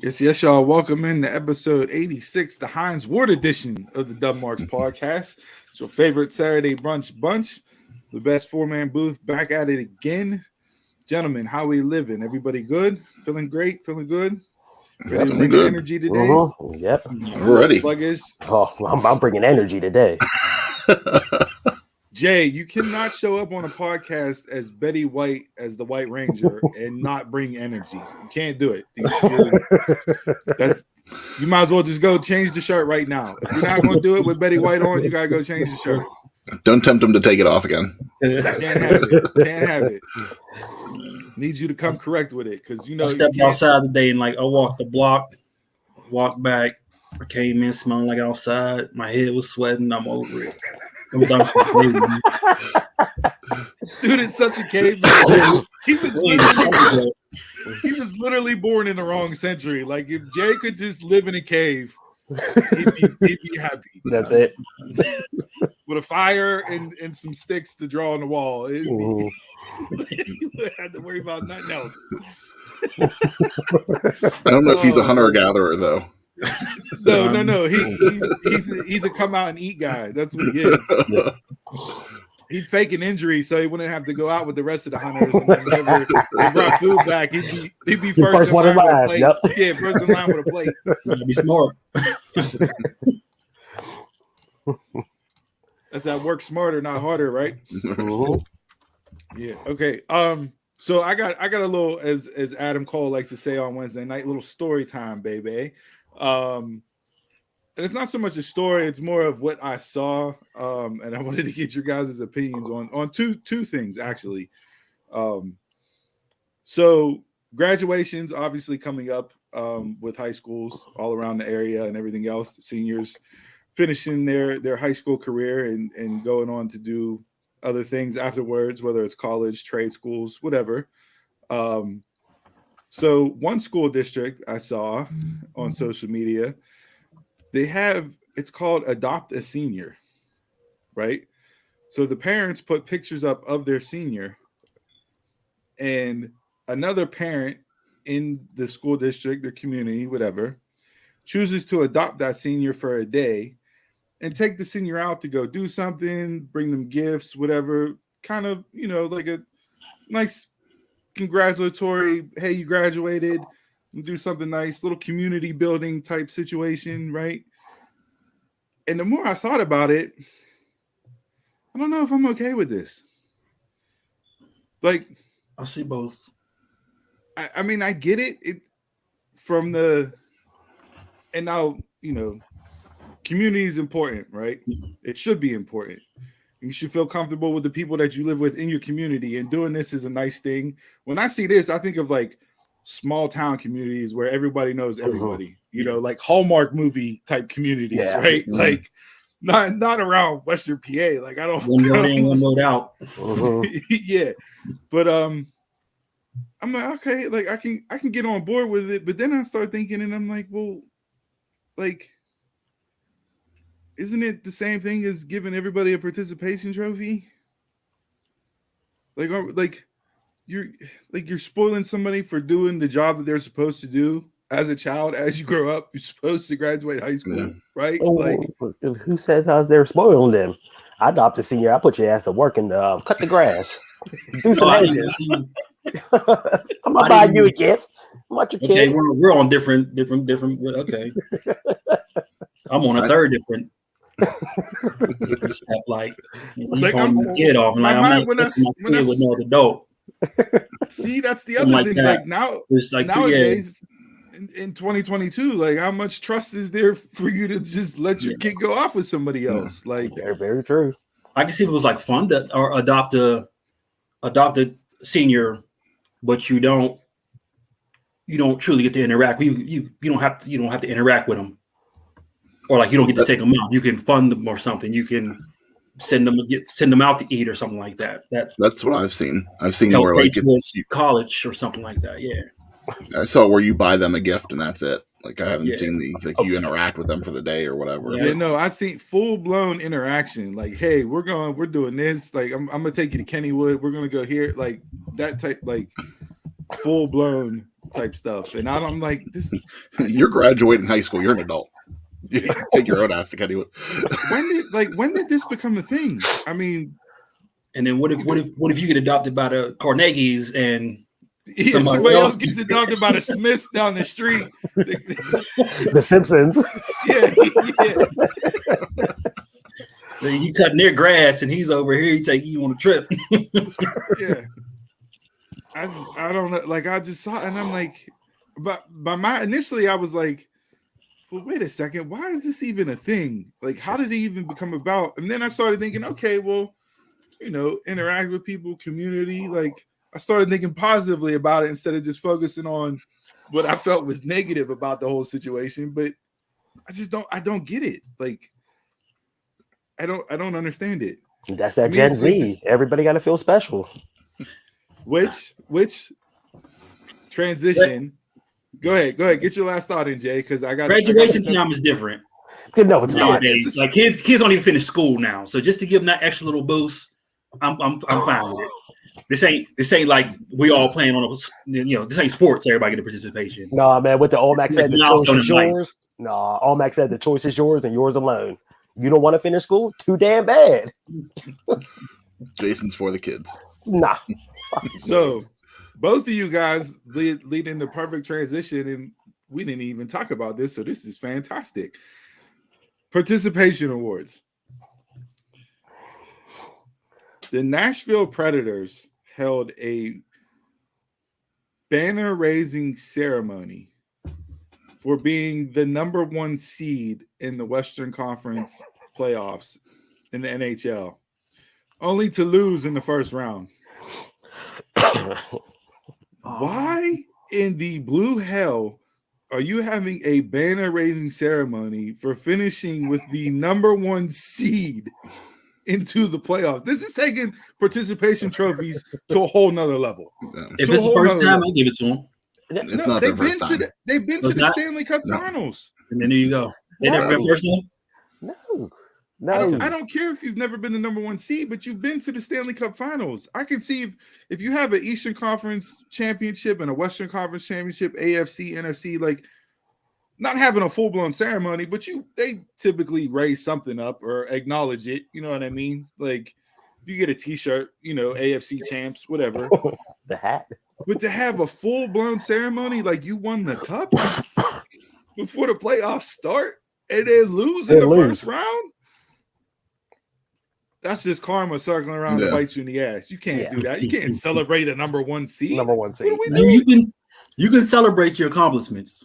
Yes, y'all. Welcome in to episode 86, the Heinz Ward edition of the Dub Marks podcast. It's your favorite Saturday brunch bunch. The best four-man booth back at it again. Gentlemen, how we living? Everybody good? Feeling great? Feeling good? Ready to bring the energy today? Yep. We're ready. Sluggish. Oh, I'm bringing energy today. Jay, you cannot show up on a podcast as Betty White as the White Ranger and not bring energy. You can't do it. You might as well just go change the shirt right now. If you're not going to do it with Betty White on, you got to go change the shirt. Don't tempt him to take it off again. Can't have it. Needs you to come correct with it because I stepped outside today and I walked the block, walked back. I came in smelling like outside. My head was sweating. I'm over it. This dude is such a caveman. He was literally born in the wrong century. Like if Jay could just live in a cave, he'd be happy. That's it. With a fire and some sticks to draw on the wall. He wouldn't have to worry about nothing else. I don't know if he's a hunter-gatherer, though. No. He's a come out and eat guy. That's what he is. He'd fake an injury so he wouldn't have to go out with the rest of the hunters. And whenever they brought food back, he'd be first in line with a plate. Yep. Yeah, first in line with a plate. Gotta be smart. That's that work smarter, not harder, right? Yeah. Okay. So I got a little, as Adam Cole likes to say on Wednesday night, little story time, baby. And it's not so much a story; it's more of what I saw. And I wanted to get your guys' opinions on two things actually. So graduations obviously coming up with high schools all around the area and everything else. The seniors finishing their high school career and going on to do other things afterwards, whether it's college, trade schools, whatever. So one school district I saw on social media, it's called Adopt a Senior, right? So the parents put pictures up of their senior, and another parent in the school district, their community, whatever, chooses to adopt that senior for a day and take the senior out to go do something, bring them gifts, whatever, kind of, like a nice congratulatory, hey, you graduated, and do something nice, little community building type situation, right? And the more I thought about it, I don't know if I'm okay with this. Like, I see both. I mean, I get it. From the, and now, community is important, right? It should be important. You should feel comfortable with the people that you live with in your community, and doing this is a nice thing. When I see this, I think of like small town communities where everybody knows everybody, like Hallmark movie type communities, right? Mm-hmm. Like not around Western PA. Like I don't one road in, one road out. Yeah. But I'm like, okay, like I can get on board with it. But then I start thinking and I'm like, well, like, isn't it the same thing as giving everybody a participation trophy? Like you're spoiling somebody for doing the job that they're supposed to do as a child. As you grow up, you're supposed to graduate high school, right? Who says they're spoiling them? I adopt a senior. I put your ass to work and cut the grass. Do some hedges. I'm gonna buy you a gift. I'm not your kid. Okay, we're on different. Okay, I'm on a third different. Step like I'm the kid off. And I'm not my kid with no adult. See, that's the other thing. That. Nowadays, in 2022, like how much trust is there for you to just let your kid go off with somebody else? Like, they're very true. I can see if it was like fun to or adopt a senior, but you don't truly get to interact. You don't have to interact with them. Or like you don't get to take them out. You can fund them or something. You can send them out to eat or something like that. That's what I've seen. I've seen where like it's college or something like that. Yeah. I saw where you buy them a gift and that's it. Like I haven't seen the you interact with them for the day or whatever. Yeah, no, I see full blown interaction. Like, hey, we're doing this. Like, I'm gonna take you to Kennywood. We're gonna go here. Like that type. Like full blown type stuff. And I'm like, this. You're graduating high school. You're an adult. You take your own ass to Kennywood. When did this become a thing? I mean, and then what if you get adopted by the Carnegies and somebody else gets adopted by the Smiths down the street? The Simpsons. Yeah. You cutting their grass and he's over here. He take you on a trip. Yeah. I don't know. Like I just saw it and I'm like, but initially I was like, well, wait a second. Why is this even a thing? Like, how did it even become about? And then I started thinking, okay, well, interact with people, community. Like I started thinking positively about it instead of just focusing on what I felt was negative about the whole situation. But I don't get it. Like, I don't understand it. That's that Gen Z. Like everybody got to feel special. Which transition? Go ahead. Get your last thought in, Jay, because I got graduation time is different. No, it's nowadays. Like kids don't even finish school now. So just to give them that extra little boost, I'm fine with it. This ain't like we all playing on this ain't sports. Everybody get a participation. No, man. What the Olmec said, the choice is yours. No, Olmec said the choice is yours and yours alone. You don't want to finish school? Too damn bad. Jason's for the kids. Nah. So both of you guys lead in the perfect transition, and we didn't even talk about this, so this is fantastic. Participation awards. The Nashville Predators held a banner-raising ceremony for being the number 1 seed in the Western Conference playoffs in the NHL, only to lose in the first round. Why in the blue hell are you having a banner-raising ceremony for finishing with the number 1 seed into the playoffs? This is taking participation trophies to a whole nother level. If it's the first time, I'll give it to them. It's not their first time. They've been to the Stanley Cup Finals. And then there you go. They never been first one? No. I don't care if you've never been the number 1 seed, but you've been to the Stanley Cup Finals. I can see if you have an Eastern Conference championship and a Western Conference championship, AFC, NFC, like not having a full-blown ceremony, but they typically raise something up or acknowledge it. You know what I mean? Like if you get a T-shirt, AFC champs, whatever. The hat. But to have a full-blown ceremony like you won the cup before the playoffs start and then lose in the first round, that's just karma circling around to bite you in the ass. You can't do that. You can't celebrate a number 1 seed. Number 1 seed. What are we doing? You can celebrate your accomplishments.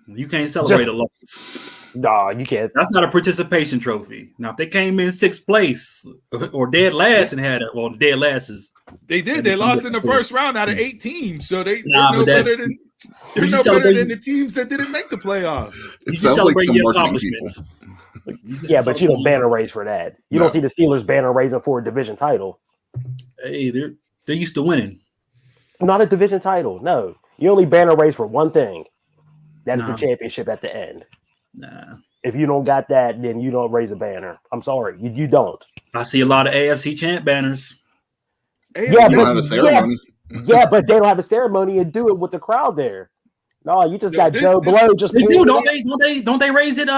You can't celebrate a loss. No, you can't. That's not a participation trophy. Now, if they came in 6th place or dead last and had dead last is. They did. They lost in the first round out of 8 teams. So they're no better than the teams that didn't make the playoffs. It sounds like some marketing people. Yeah, but you don't banner raise for that. You don't see the Steelers banner raising for a division title. Hey, they're used to winning. Not a division title. No, you only banner raise for one thing. That is the championship at the end. Nah. If you don't got that, then you don't raise a banner. I'm sorry, you don't. I see a lot of AFC champ banners. Yeah, but have a ceremony. Yeah, but they don't have a ceremony and do it with the crowd there. No, you just got Joe Blow. Just they do, don't they? Don't they raise it?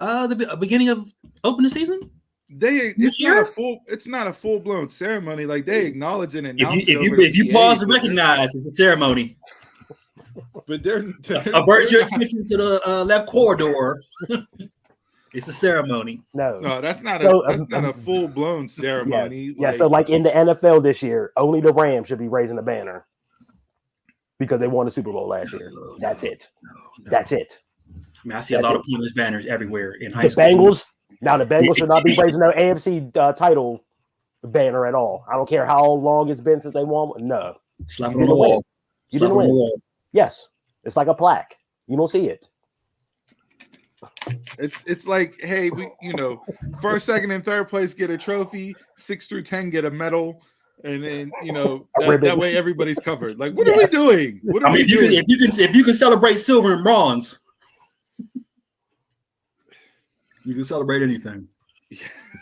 The beginning of opening season. It's not a full blown ceremony. Like they acknowledge it and if you pause to recognize it's a ceremony. But they're avert your attention to the left corridor. It's a ceremony. No, that's not a full blown ceremony. Yeah, so like in the NFL this year, only the Rams should be raising a banner because they won the Super Bowl last year. That's it. That's it. I mean, I see a lot of pointless banners everywhere in high school. The Bengals should not be raising no AFC title banner at all. I don't care how long it's been since they won. No. Slap it on the wall. You didn't win. Yes. It's like a plaque. You don't see it. It's like, hey, we first, second, and third place get a trophy, 6 through 10 get a medal, and then that way everybody's covered. Like, what are we doing? What are we doing? If you can celebrate silver and bronze, you can celebrate anything.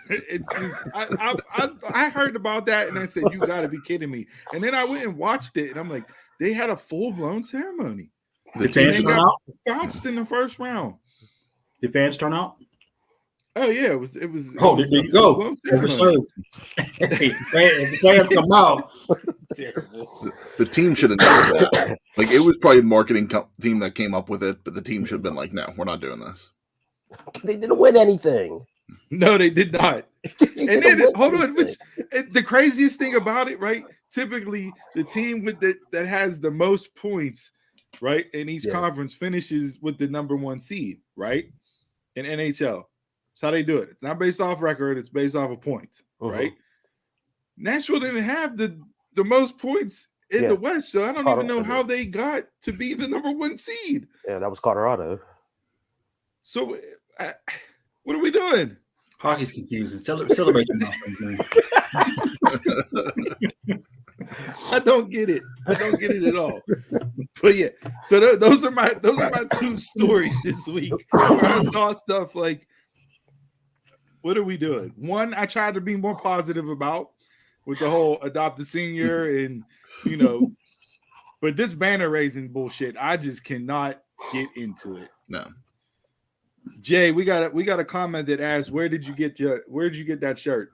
It's just I heard about that and I said, you got to be kidding me. And then I went and watched it and I'm like, they had a full blown ceremony. The fans turn out. Bounced in the first round. The fans turn out. Oh yeah, it was. Oh, there you go. If the fans come out, terrible. The team should have known that. Like it was probably the marketing team that came up with it, but the team should have been like, "No, we're not doing this." They didn't win anything. No, they did not. And then hold on, the craziest thing about it, right? Typically, the team that has the most points, right, in each conference finishes with the number 1 seed, right? In NHL. That's how they do it. It's not based off record, it's based off of points, right? Nashville didn't have the most points in the West, so I don't even know how they got to be the number 1 seed. Yeah, that was Colorado. So what are we doing? Hockey's confusing. Celebrate your milestones, man. I don't get it. I don't get it at all. But yeah, so those are my 2 stories this week. Where I saw stuff like, what are we doing? One, I tried to be more positive about with the whole adopt a senior and but this banner raising bullshit, I just cannot get into it. No. Jay, we got a comment that asks, where did you get that shirt?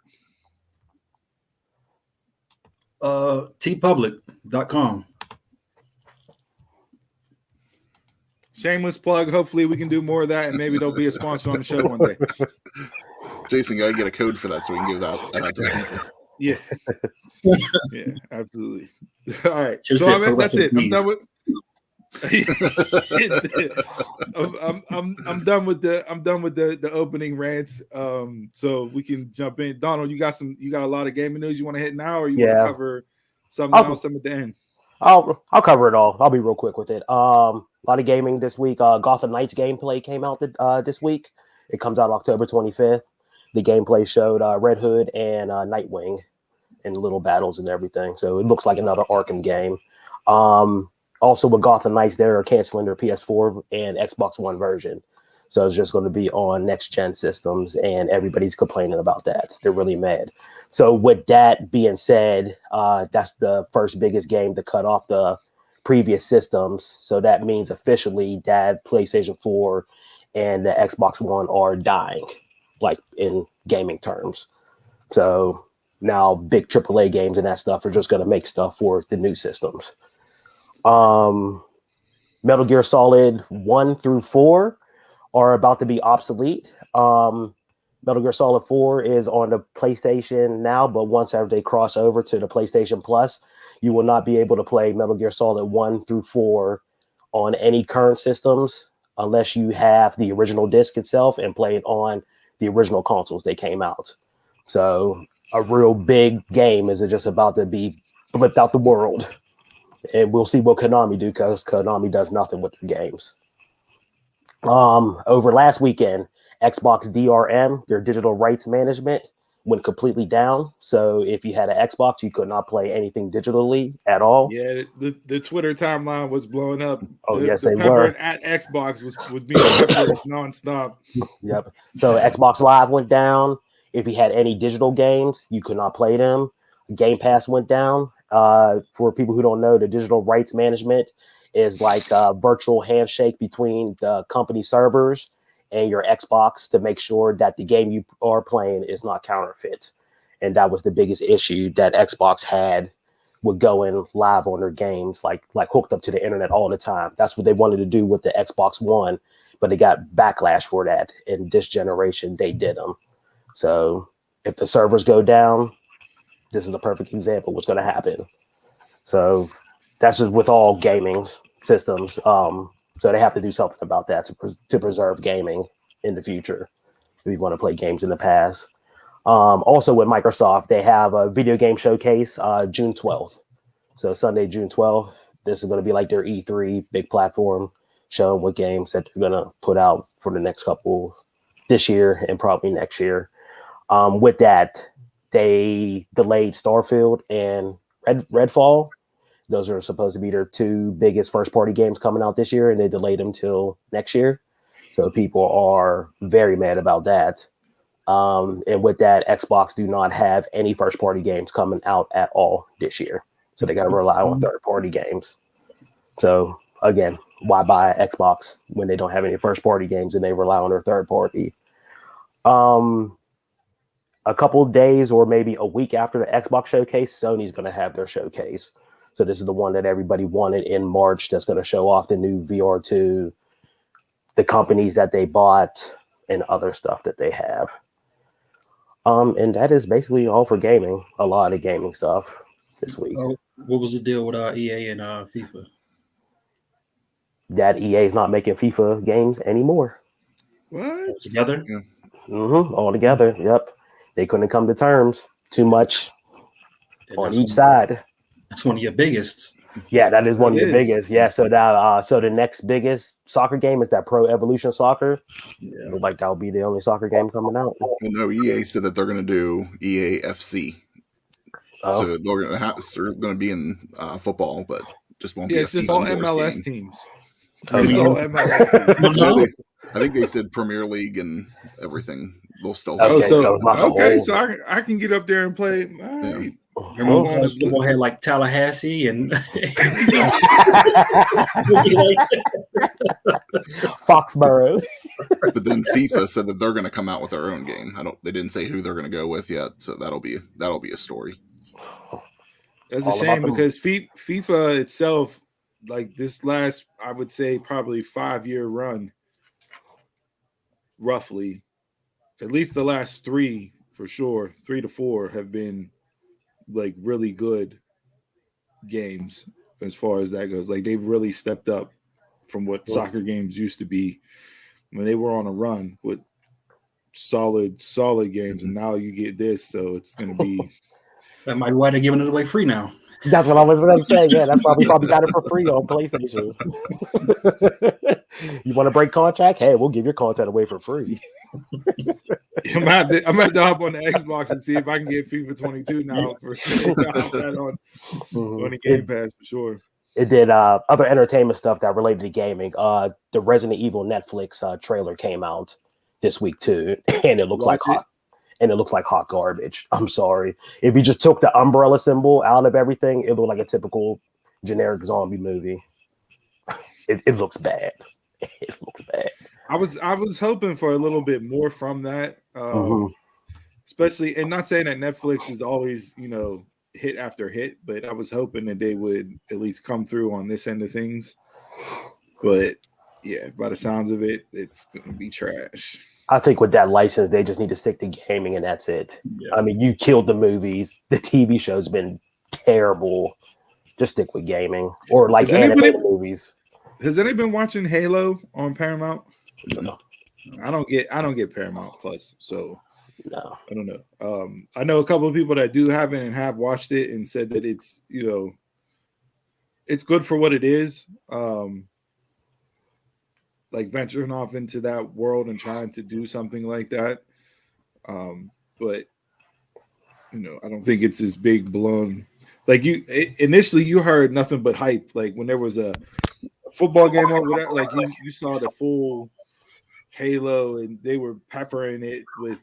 tpublic.com. Shameless plug. Hopefully we can do more of that and maybe there'll be a sponsor on the show one day. Jason, gotta get a code for that so we can give that out to people. Yeah. Yeah, absolutely. All right. So that's it. I'm done with I'm done with the opening rants. So we can jump in. Donald, you got a lot of gaming news you want to hit now, or you want to cover something else at the end? I'll cover it all. I'll be real quick with it. A lot of gaming this week. Gotham Knights gameplay came out this week. It comes out October 25th. The gameplay showed Red Hood and Nightwing in little battles and everything. So it looks like another Arkham game. Also with Gotham Knights, they're canceling their PS4 and Xbox One version. So it's just going to be on next-gen systems, and everybody's complaining about that. They're really mad. So with that being said, that's the first biggest game to cut off the previous systems. So that means officially that PlayStation 4 and the Xbox One are dying, like in gaming terms. So now big AAA games and that stuff are just going to make stuff for the new systems. Metal Gear Solid 1 through 4 are about to be obsolete. Metal Gear Solid 4 is on the PlayStation now, but once they cross over to the PlayStation Plus, you will not be able to play Metal Gear Solid 1 through 4 on any current systems unless you have the original disc itself and play it on the original consoles they came out. So a real big game is just about to be flipped out the world. And we'll see what Konami do, because Konami does nothing with the games. Over last weekend, Xbox DRM, their digital rights management, went completely down. So if you had an Xbox, you could not play anything digitally at all. Yeah, the Twitter timeline was blowing up. Yes, the they were. At Xbox was being peppered nonstop. Yep. So Xbox Live went down. If you had any digital games, you could not play them. Game Pass went down. For people who don't know, the digital rights management is like a virtual handshake between the company servers and your Xbox to make sure that the game you are playing is not counterfeit. And that was the biggest issue that Xbox had with going live on their games, like hooked up to the internet all the time. That's what they wanted to do with the Xbox One, but they got backlash for that. In this generation, they did them. So if the servers go down, this is a perfect example of what's going to happen. So that's just with all gaming systems. So they have to do something about that to preserve gaming in the future if we want to play games in the past. Also with Microsoft, they have a video game showcase June 12th. So Sunday, June 12th, this is going to be like their E3 big platform showing what games that they're going to put out for the next couple this year and probably next year. With that, they delayed Starfield and Redfall. Those are supposed to be their 2 biggest first-party games coming out this year, and they delayed them till next year. So people are very mad about that. And with that, Xbox do not have any first-party games coming out at all this year. So they got to rely on third-party games. So, again, why buy Xbox when they don't have any first-party games and they rely on their third-party? A couple of days or maybe a week after the Xbox showcase, Sony's going to have their showcase. So this is the one that everybody wanted in March that's going to show off the new VR2, the companies that they bought, and other stuff that they have. And that is basically all for gaming. A lot of gaming stuff this week. What was the deal with EA and FIFA? That EA is not making FIFA games anymore. What? Together? Yeah. All together. Yep. They couldn't come to terms. Too much on each side. That's one of your biggest. Yeah, that is one of the biggest. Yeah, so that so the next biggest soccer game is that Pro Evolution Soccer. Yeah. Looks like that'll be the only soccer game coming out. Well, no, EA said that they're going to do EA FC. Oh. So they're going to be in football, but just won't be. It's just all MLS game. Teams. It's all MLS teams. I think they said Premier League and everything. They'll still. Okay, so I can get up there and play. All right. Remember football had like Tallahassee and Foxborough. But then FIFA said that they're going to come out with their own game. They didn't say who they're going to go with yet, so that'll be a story. That's a shame because FIFA itself, like this last, I would say probably 5-year run, roughly, at least the last 3 for sure, 3 to 4 have been like really good games as far as that goes. Like they've really stepped up from what soccer games used to be when they were on a run with solid games, and now you get this, so it's going to be. That might be why they're giving it away free now. That's what I was going to say. Yeah, that's why we probably got it for free on PlayStation. You want to break contract? Hey, we'll give your content away for free. I'm going to have to hop on the Xbox and see if I can get FIFA 22 now for on the Game Pass for sure. It did other entertainment stuff that related to gaming. The Resident Evil Netflix trailer came out this week too, and it looks like hot garbage. I'm sorry. If you just took the umbrella symbol out of everything, it looked like a typical generic zombie movie. It looks bad. It looks bad. I was hoping for a little bit more from that, especially, and not saying that Netflix is always, hit after hit, but I was hoping that they would at least come through on this end of things. But yeah, by the sounds of it, it's going to be trash. I think with that license, they just need to stick to gaming, and that's it. Yeah. I mean, you killed the movies. The TV show's been terrible. Just stick with gaming or like animated movies. Has anybody been watching Halo on Paramount? No. I don't get Paramount Plus, so no. I don't know. I know a couple of people that do have it and have watched it and said that it's it's good for what it is. Like venturing off into that world and trying to do something like that. But I don't think it's this big blown. Like initially you heard nothing but hype. Like when there was a football game or whatever, like you saw the full Halo and they were peppering it with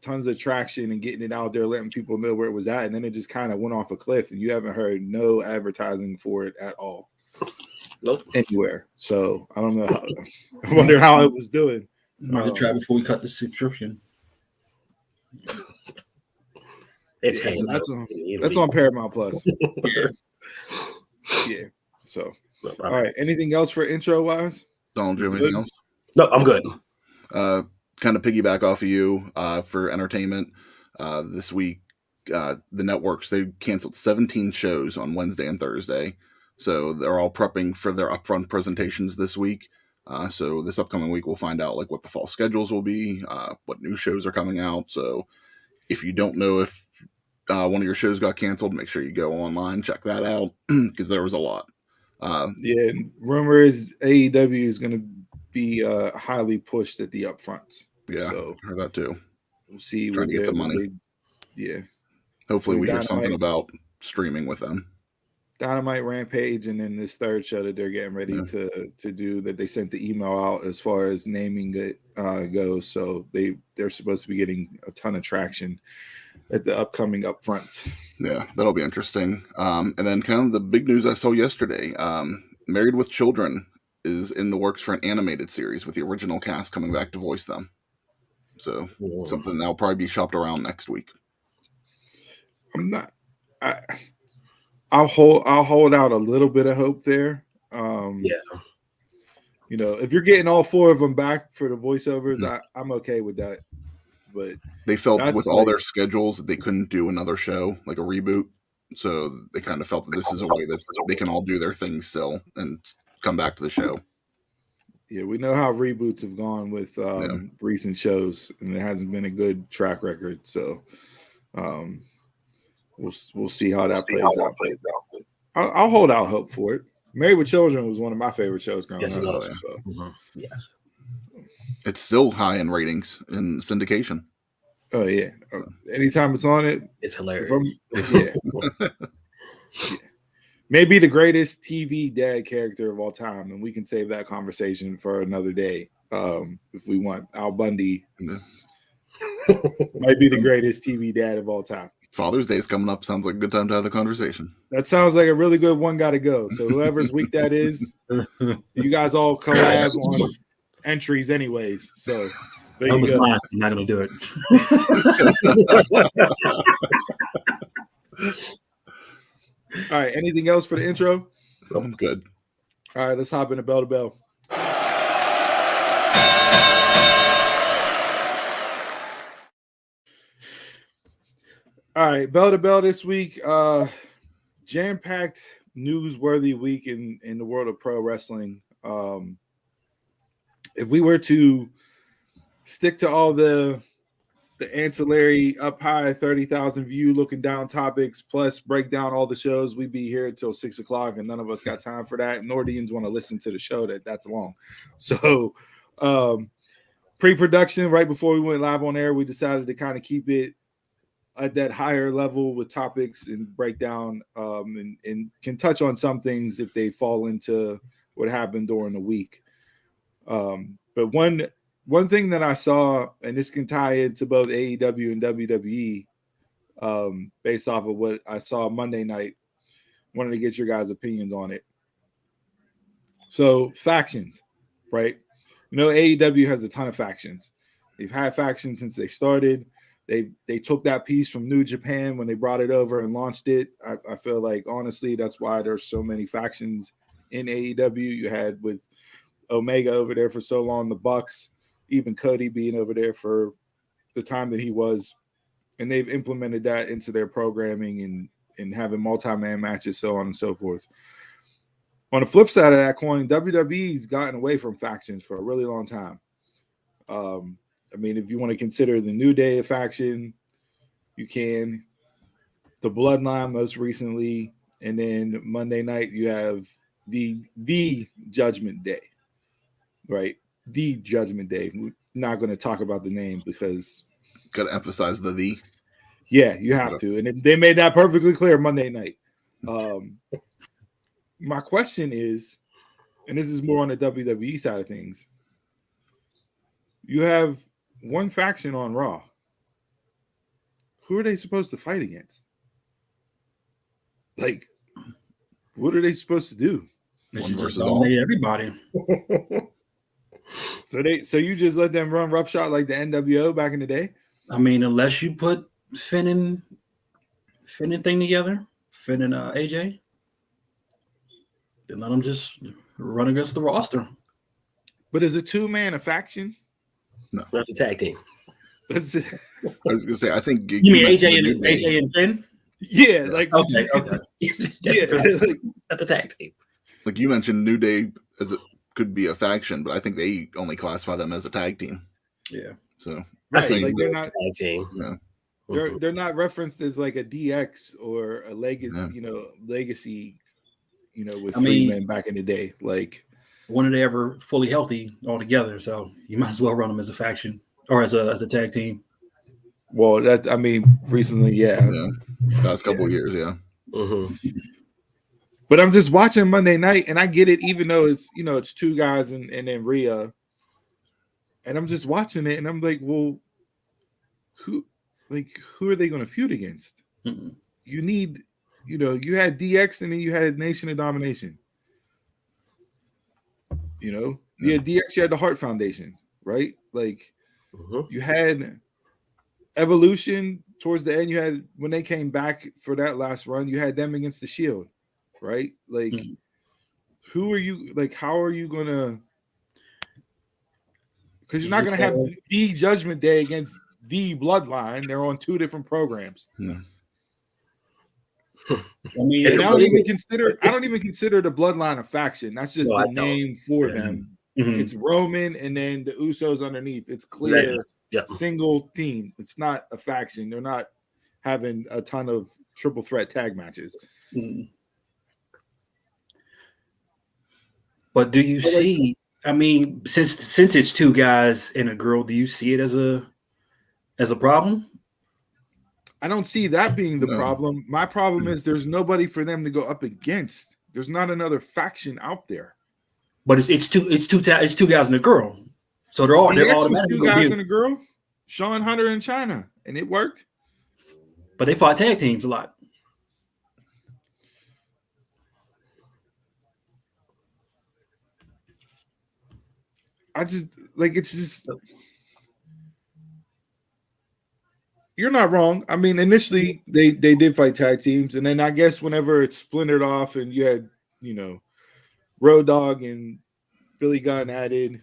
tons of traction and getting it out there, letting people know where it was at, and then it just kind of went off a cliff and you haven't heard no advertising for it at all. Nope. Anywhere. So I don't know. I wonder how it was doing. Might have tried before we cut the subscription. It's that's on Paramount Plus. Yeah. So all right. Anything else for intro wise? Donald, do you have anything else? No, I'm good. Kind of piggyback off of you for entertainment. This week, the networks, they canceled 17 shows on Wednesday and Thursday. So they're all prepping for their upfront presentations this week. So this upcoming week, we'll find out like what the fall schedules will be, what new shows are coming out. So if you don't know if one of your shows got canceled, make sure you go online, check that out, because there was a lot. Yeah, rumor is AEW is going to be highly pushed at the upfronts. Yeah, so heard that too. We'll see. Trying to get some money. Yeah. Hopefully we hear something about streaming with them. Dynamite, Rampage, and then this third show that they're getting ready to do, that they sent the email out as far as naming it goes. So they're supposed to be getting a ton of traction at the upcoming upfronts. Yeah, that'll be interesting. And then kind of the big news I saw yesterday, Married with Children is in the works for an animated series with the original cast coming back to voice them. So something that'll probably be shopped around next week. I'll hold out a little bit of hope there. You know, if you're getting all 4 of them back for the voiceovers, I'm okay with that. But they felt with all their schedules that they couldn't do another show, like a reboot. So they kind of felt that this is a way that they can all do their things still and come back to the show. Yeah, we know how reboots have gone with recent shows, and it hasn't been a good track record. So we'll see how that plays out. I'll hold out hope for it. Married with Children was one of my favorite shows growing up. So. Yes. It's still high in ratings in syndication. Oh yeah. Anytime it's on it, it's hilarious. Maybe the greatest TV dad character of all time, and we can save that conversation for another day. If we want, Al Bundy might be the greatest TV dad of all time. Father's Day is coming up. Sounds like a good time to have the conversation. That sounds like a really good one. Got to go. So whoever's week that is, you guys all collab on entries, anyways. So there you go. I'm not going to do it. All right. Anything else for the intro? I'm good. All right. Let's hop into Bell to Bell. All right, Bell to Bell this week. Jam-packed, newsworthy week in the world of pro wrestling. If we were to stick to all the ancillary up high 30,000 view looking down topics, plus break down all the shows, we'd be here until 6 o'clock, and none of us got time for that. Nor do you want to listen to the show that's long. So pre-production, right before we went live on air, we decided to kind of keep it at that higher level with topics and breakdown, and can touch on some things if they fall into what happened during the week. But one thing that I saw, and this can tie into both AEW and WWE, based off of what I saw Monday night, wanted to get your guys' opinions on it. So factions, right? You know, AEW has a ton of factions. They've had factions since they started. They took that piece from New Japan when they brought it over and launched it. I feel like, honestly, that's why there's so many factions in AEW. You had with Omega over there for so long, the Bucks, even Cody being over there for the time that he was. And they've implemented that into their programming and having multi-man matches, so on and so forth. On the flip side of that coin, WWE's gotten away from factions for a really long time. I mean, if you want to consider the New Day a faction, you can. The Bloodline most recently, and then Monday night you have the Judgment Day, right? The Judgment Day. We're not going to talk about the name because got to emphasize the. Yeah, you have to, and they made that perfectly clear Monday night. My question is, and this is more on the WWE side of things. You have one faction on Raw. Who are they supposed to fight against? Like, what are they supposed to do? One versus all. Everybody. So you just let them run roughshod like the NWO back in the day? I mean, unless you put Finn and thing together, Finn and AJ, then let them just run against the roster. But is a two-man a faction? No, that's a tag team. I was going to say, I think you mean AJ and Finn? Yeah, like okay. That's a tag team. Like you mentioned, New Day as it could be a faction, but I think they only classify them as a tag team. Yeah. So right, like they're not tag team. Yeah. They're not referenced as like a DX or a legacy, with three men back in the day. Like, when are they ever fully healthy all together? So you might as well run them as a faction or as a tag team. Well, recently, yeah. Last couple of years, yeah. Mm-hmm. But I'm just watching Monday night, and I get it, even though it's it's two guys and then Rhea, and I'm just watching it, and I'm like, well, who are they going to feud against? Mm-hmm. You need, you had DX, and then you had Nation of Domination. You had DX, you had the Heart Foundation, right? Like, you had Evolution towards the end. You had, when they came back for that last run, you had them against the Shield, right? Like, who are you? Like, how are you gonna? Because you're not gonna have the Judgment Day against the Bloodline. They're on two different programs. Yeah. I mean, And I don't even consider the Bloodline a faction. That's just the name for them. Mm-hmm. It's Roman and then the Usos underneath. It's clear single team. It's not a faction. They're not having a ton of triple threat tag matches. Mm. But do you see? I mean, since it's two guys and a girl, do you see it as a problem? I don't see that being the problem. My problem is there's nobody for them to go up against. There's not another faction out there. But it's two guys and a girl, so they're all two guys and a girl. Sean Hunter and China, and it worked. But they fought tag teams a lot. It's just. You're not wrong. I mean, initially they did fight tag teams, and then I guess whenever it splintered off, and you had Road Dogg and Billy Gunn added.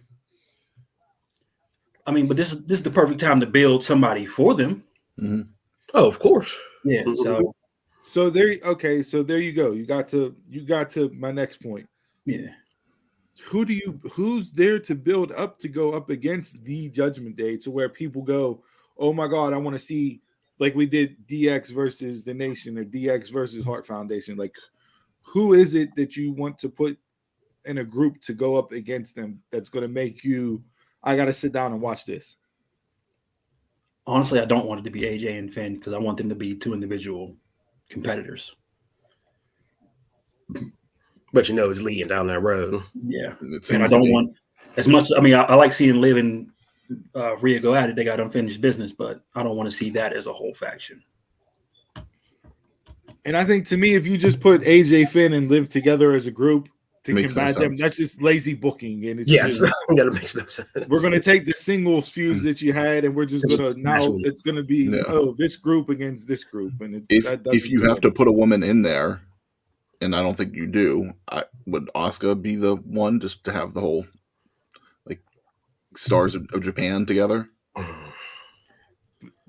I mean, but this is the perfect time to build somebody for them. Mm-hmm. Oh, of course. Yeah. So there. Okay. So there you go. You got to my next point. Yeah. Who's there to build up to go up against the Judgment Day to where people go, oh my God, I want to see, like we did DX versus the Nation or DX versus Heart Foundation. Like, who is it that you want to put in a group to go up against them that's going to make you, I got to sit down and watch this? Honestly, I don't want it to be AJ and Finn because I want them to be two individual competitors. But it's leading down that road. Yeah. And I don't want as much. I mean, I like seeing Liv and Rhea go at it. They got unfinished business, but I don't want to see that as a whole faction. And I think, to me, if you just put AJ, Finn, and Liv together as a group to combat them, that's just lazy booking. And it's that makes no sense. We're going to take the singles feuds that you had, and we're just going to it's going to be this group against this group. And if you have to put a woman in there, and I don't think you do, would Asuka be the one just to have the whole stars of Japan together?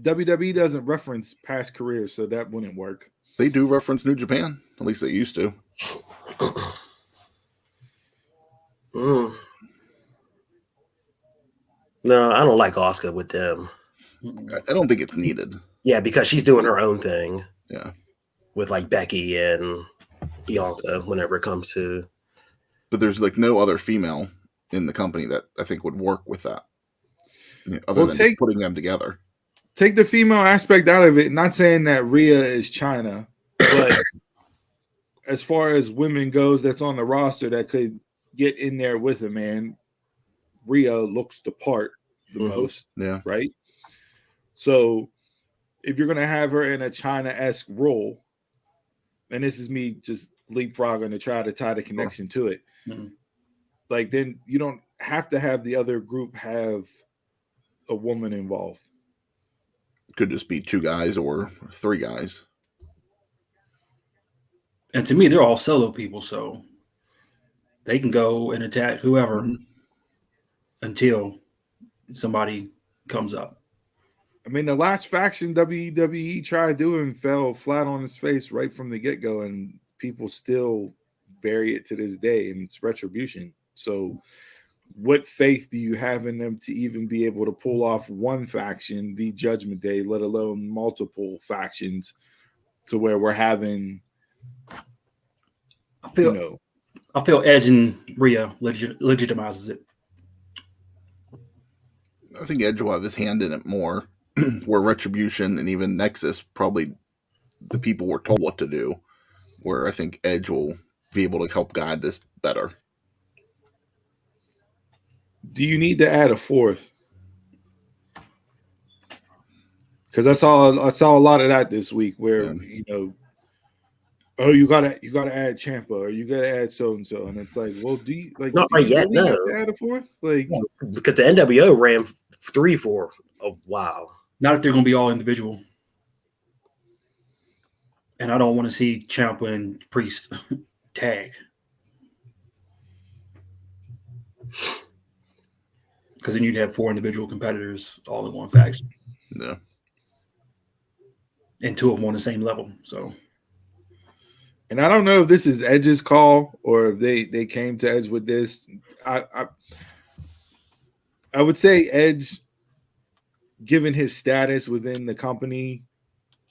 WWE doesn't reference past careers, so that wouldn't work. They do reference New Japan. At least they used to. No, I don't like Asuka with them. I don't think it's needed. Yeah, because she's doing her own thing. Yeah. With Becky and Bianca whenever it comes to. But there's no other female in the company that I think would work with that. Other than just putting them together. Take the female aspect out of it. Not saying that Rhea is China, but as far as women goes, that's on the roster that could get in there with a man. Rhea looks the part the most, right? So if you're going to have her in a China-esque role, and this is me just leapfrogging to try to tie the connection to it, then you don't have to have the other group have a woman involved. Could just be two guys or three guys. And to me, they're all solo people, so they can go and attack whoever until somebody comes up. I mean, the last faction WWE tried doing fell flat on its face right from the get-go, and people still bury it to this day, and it's Retribution. So what faith do you have in them to even be able to pull off one faction, the Judgment Day, let alone multiple factions, to where we're having, I feel Edge and Rhea legitimizes it. I think Edge will have his hand in it more, where Retribution and even Nexus, probably the people were told what to do, where I think Edge will be able to help guide this better. Do you need to add a fourth? Because I saw a lot of that this week where oh, you gotta add Champa or you gotta add so and so, and it's like, well, do you Not right yet, really no. have to add a fourth? Like, because the NWO ran 3 for a while. Not if they're going to be all individual. And I don't want to see Ciampa and Priest tag. Because then you'd have 4 individual competitors all in one faction. Yeah. Mm-hmm. And 2 of them on the same level. So. And I don't know if this is Edge's call or if they came to Edge with this. I would say Edge, given his status within the company,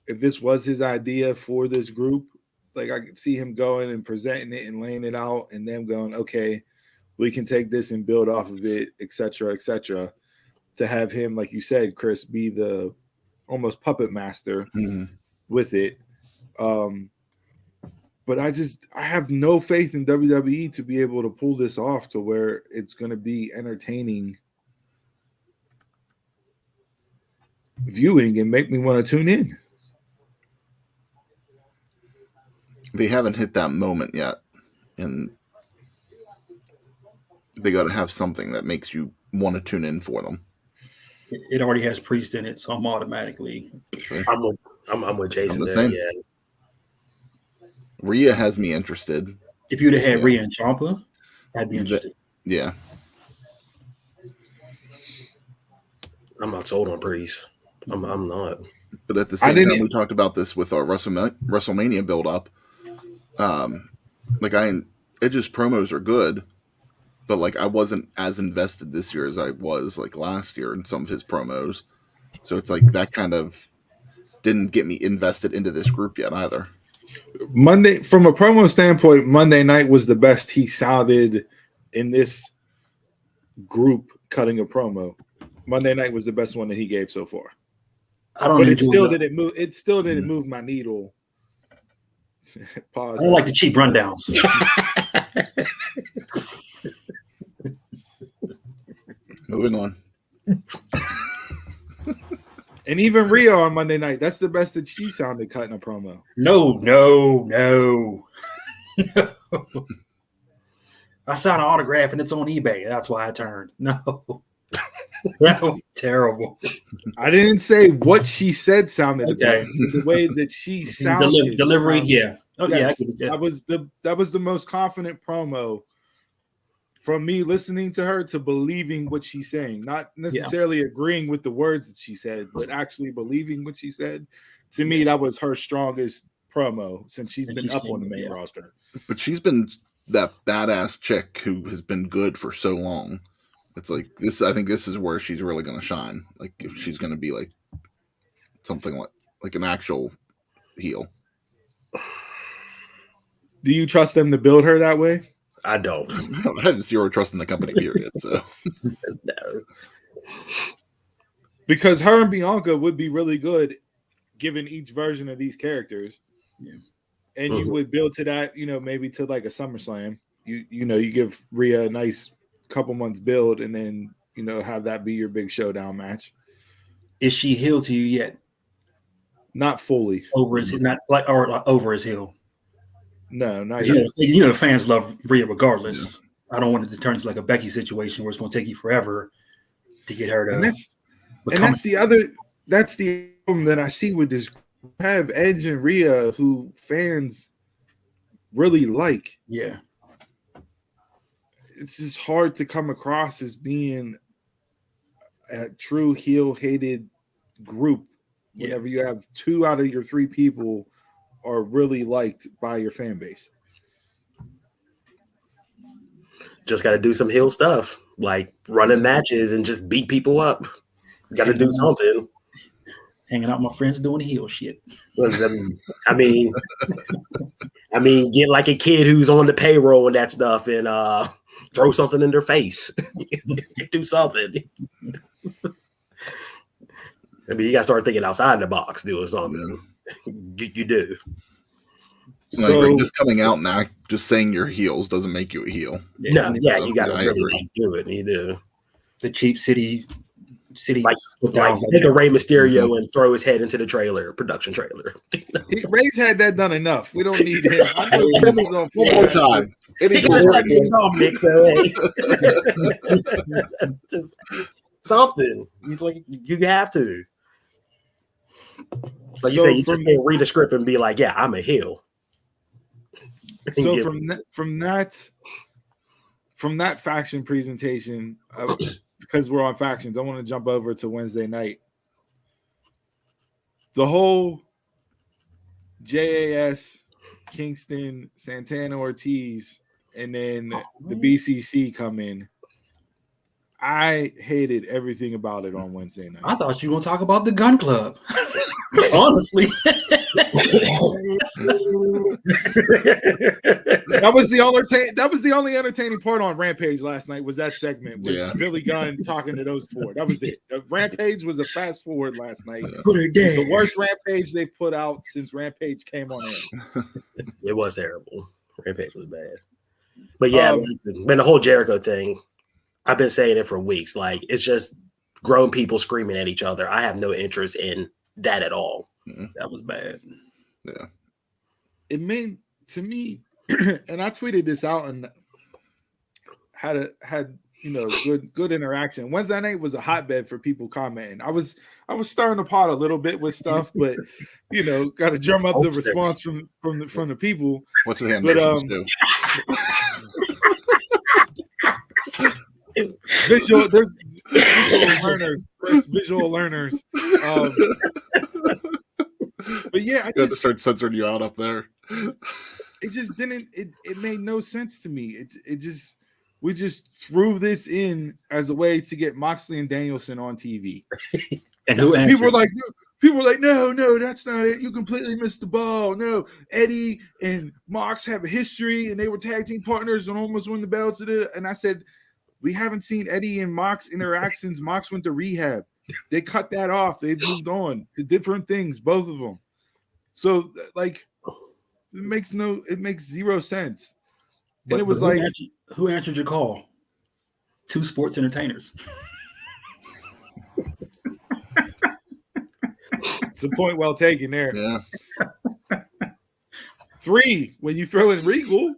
if this was his idea for this group, like I could see him going and presenting it and laying it out and them going, okay, we can take this and build off of it, et cetera, to have him, like you said, Chris, be the almost puppet master with it. But I have no faith in WWE to be able to pull this off to where it's going to be entertaining viewing and make me want to tune in. They haven't hit that moment yet, and they got to have something that makes you want to tune in for them. It already has Priest in it, so I'm automatically. I'm with Jason. I'm the there, same. Yeah. Rhea has me interested. If you'd have had Rhea and Ciampa, I'd be interested. Yeah. I'm not sold on Priest. I'm not. But at the same time, we talked about this with our WrestleMania build-up. Edge's promos are good, but like I wasn't as invested this year as I was like last year in some of his promos. So it's like that kind of didn't get me invested into this group yet either. Monday, from a promo standpoint, Monday night was the best he sounded in this group cutting a promo. Monday night was the best one that he gave so far. It still didn't move my needle. Pause. I don't like the cheap rundowns. Moving on. And even Rhea on Monday night, that's the best that she sounded cutting a promo. No. I signed an autograph and it's on eBay. That's why I turned. No. That was terrible. I didn't say what she said sounded okay. The way that she sounded. Delivery, yeah. Oh, yes, that was the most confident promo from me listening to her to believing what she's saying. Not necessarily agreeing with the words that she said, but actually believing what she said. To me, that was her strongest promo since she's been up on the main roster. But she's been that badass chick who has been good for so long. It's like this. I think this is where she's really going to shine. Like if she's going to be like something like an actual heel. Do you trust them to build her that way? I don't. I have zero trust in the company, period. So, No. Because her and Bianca would be really good, given each version of these characters. Yeah. And you would build to that, maybe to like a SummerSlam. You give Rhea a nice couple months build, and then have that be your big showdown match. Is she healed to you yet? Not fully. Over his over his heel. No, not yet. The fans love Rhea regardless. Yeah. I don't want it to turn into like a Becky situation where it's going to take you forever to get her to. And that's the problem that I see with this. I have Edge and Rhea who fans really like. Yeah. It's just hard to come across as being a true heel-hated group whenever you have 2 out of your 3 people are really liked by your fan base. Just got to do some heel stuff, like running matches and just beat people up. Got to do something. Hanging out with my friends doing heel shit. I mean, get like a kid who's on the payroll and that stuff, and throw something in their face. Do something. I mean, you got to start thinking outside the box, doing something. You do. So just coming out and just saying you're heels doesn't make you a heel. You got to I really agree. like do it. You do The cheap city like take a Rey Mysterio and throw his head into the production trailer. Ray's had that done enough. We don't need him. I know this is on One more time. Just something. You have to. So you say you just can't read the script and be like, "Yeah, I'm a heel." So from that faction presentation, because we're on factions, I want to jump over to Wednesday night. The whole JAS, Kingston, Santana Ortiz, and then the BCC come in. I hated everything about it on Wednesday night. I thought you were going to talk about the Gun Club. Honestly. That was the only entertaining part on Rampage last night was that segment with Billy Gunn talking to those four. That was it. The Rampage was a fast forward last night. The worst Rampage they put out since Rampage came on air. It was terrible. Rampage was bad. But yeah, man, the whole Jericho thing, I've been saying it for weeks. Like, it's just grown people screaming at each other. I have no interest in that at all. That was bad. Yeah. It made, to me, and I tweeted this out and had good interaction. Wednesday night was a hotbed for people commenting. I was stirring the pot a little bit with stuff, but got to drum up the response from the people. What's the ambitions do? There's visual learners. But yeah, I just start censoring you out up there. It just didn't. It made no sense to me. We just threw this in as a way to get Moxley and Danielson on TV. And who answered? People were like, no, that's not it. You completely missed the ball. No, Eddie and Mox have a history, and they were tag team partners and almost won the belts. And I said, we haven't seen Eddie and Mox interactions. Mox went to rehab. They cut that off. They've moved on to different things, both of them. So, like, it makes zero sense. And it was who answered your call? Two sports entertainers. It's a point well taken there. Yeah. 3 when you throw in Regal.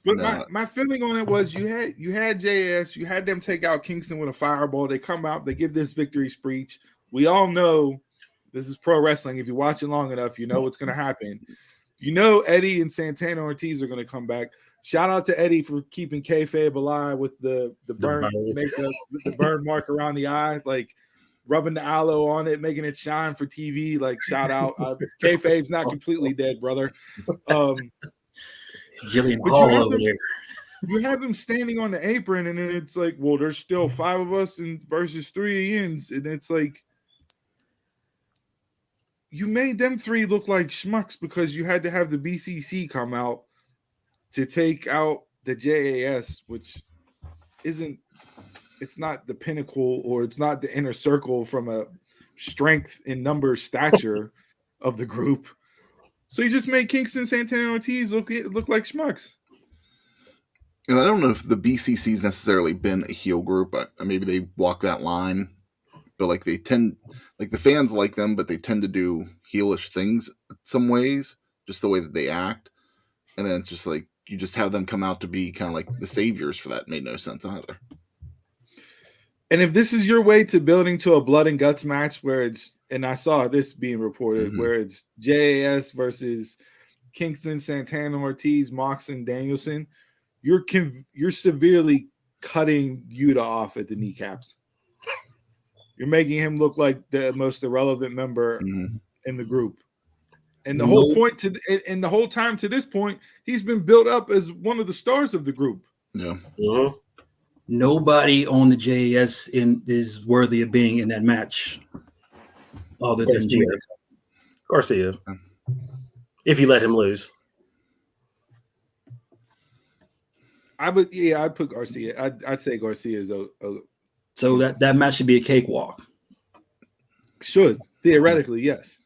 But my feeling on it was you had JS, you had them take out Kingston with a fireball. They come out, they give this victory speech. We all know this is pro wrestling. If you watch it long enough, you know what's going to happen. Eddie and Santana Ortiz are going to come back. Shout out to Eddie for keeping kayfabe alive with the burn makeup, with the burn mark around the eye, like rubbing the aloe on it, making it shine for TV. Like, shout out. Kayfabe's not completely dead, brother. Jillian Hall over there. You have them standing on the apron, and then it's like, well, there's still 5 of us versus 3 Ians, and it's like you made them 3 look like schmucks because you had to have the BCC come out to take out the JAS, which it's not the pinnacle or it's not the inner circle from a strength in numbers stature of the group. So you just made Kingston, Santana Ortiz look like schmucks. And I don't know if the BCC's necessarily been a heel group. Maybe they walk that line, but like they tend, like the fans like them, but they tend to do heelish things in some ways, just the way that they act. And then it's just like you just have them come out to be kind of like the saviors for that. Made no sense either. And if this is your way to building to a blood and guts match where it's, and I saw this being reported, where it's JAS versus Kingston, Santana Ortiz, Mox, and Danielson, you're severely cutting Yuta off at the kneecaps. You're making him look like the most irrelevant member in the group. And the whole point and the whole time to this point, he's been built up as one of the stars of the group. Yeah. Nobody on the JAS is worthy of being in that match other than Garcia. If you let him lose. I'd put Garcia. I'd say Garcia is so that match should be a cakewalk. Should. Theoretically, yes.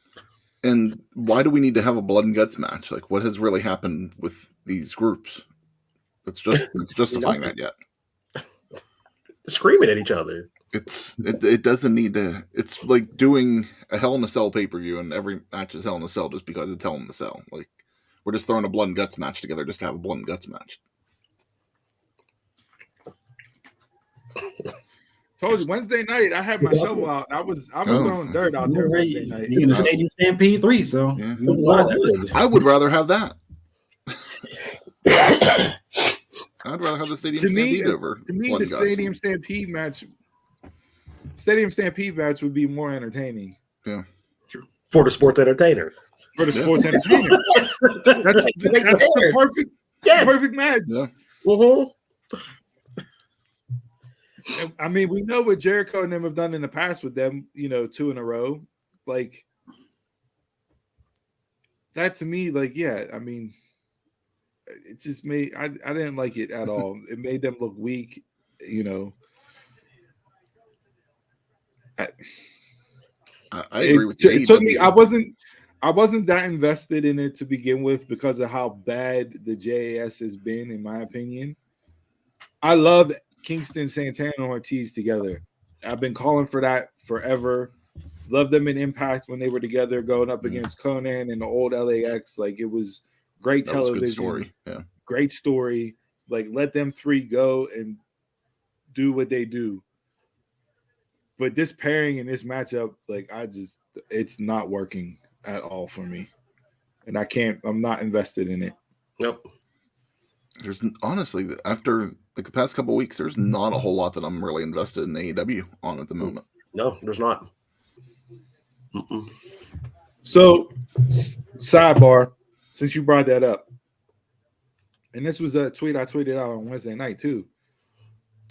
And why do we need to have a blood and guts match? Like, what has really happened with these groups? That's justifying that yet. Screaming at each other. It doesn't need to. It's like doing a Hell in a Cell pay-per-view, and every match is Hell in a Cell just because it's Hell in a Cell. Like, we're just throwing a blood and guts match together just to have a blood and guts match. Told you Wednesday night, I had my shovel out. I was throwing dirt out there Wednesday night. You in the Stadium Stampede 3, so Yeah. It's not good. I would rather have that. I'd rather have the Stadium Stampede over. To me, blood the and guts. Stadium Stampede match would be more entertaining. Yeah. For the sports entertainer. For the sports entertainer. That's the perfect match. Yeah. Mm-hmm. I mean, we know what Jericho and them have done in the past with them, 2 in a row. Like, that to me, like, yeah, I mean, it just made, I didn't like it at all. It made them look weak, I agree with you. It took me, I wasn't that invested in it to begin with because of how bad the JAS has been, in my opinion. I love Kingston, Santana, and Ortiz together. I've been calling for that forever. Love them in Impact when they were together going up against Conan and the old LAX. Like, it was great television. Was a good story. Yeah. Great story. Like, let them 3 go and do what they do. But this pairing and this matchup, like, it's not working at all for me. And I'm not invested in it. Nope. There's honestly, after like the past couple of weeks, there's not a whole lot that I'm really invested in AEW on at the moment. No, there's not. Mm-mm. So, sidebar, since you brought that up, and this was a tweet I tweeted out on Wednesday night too.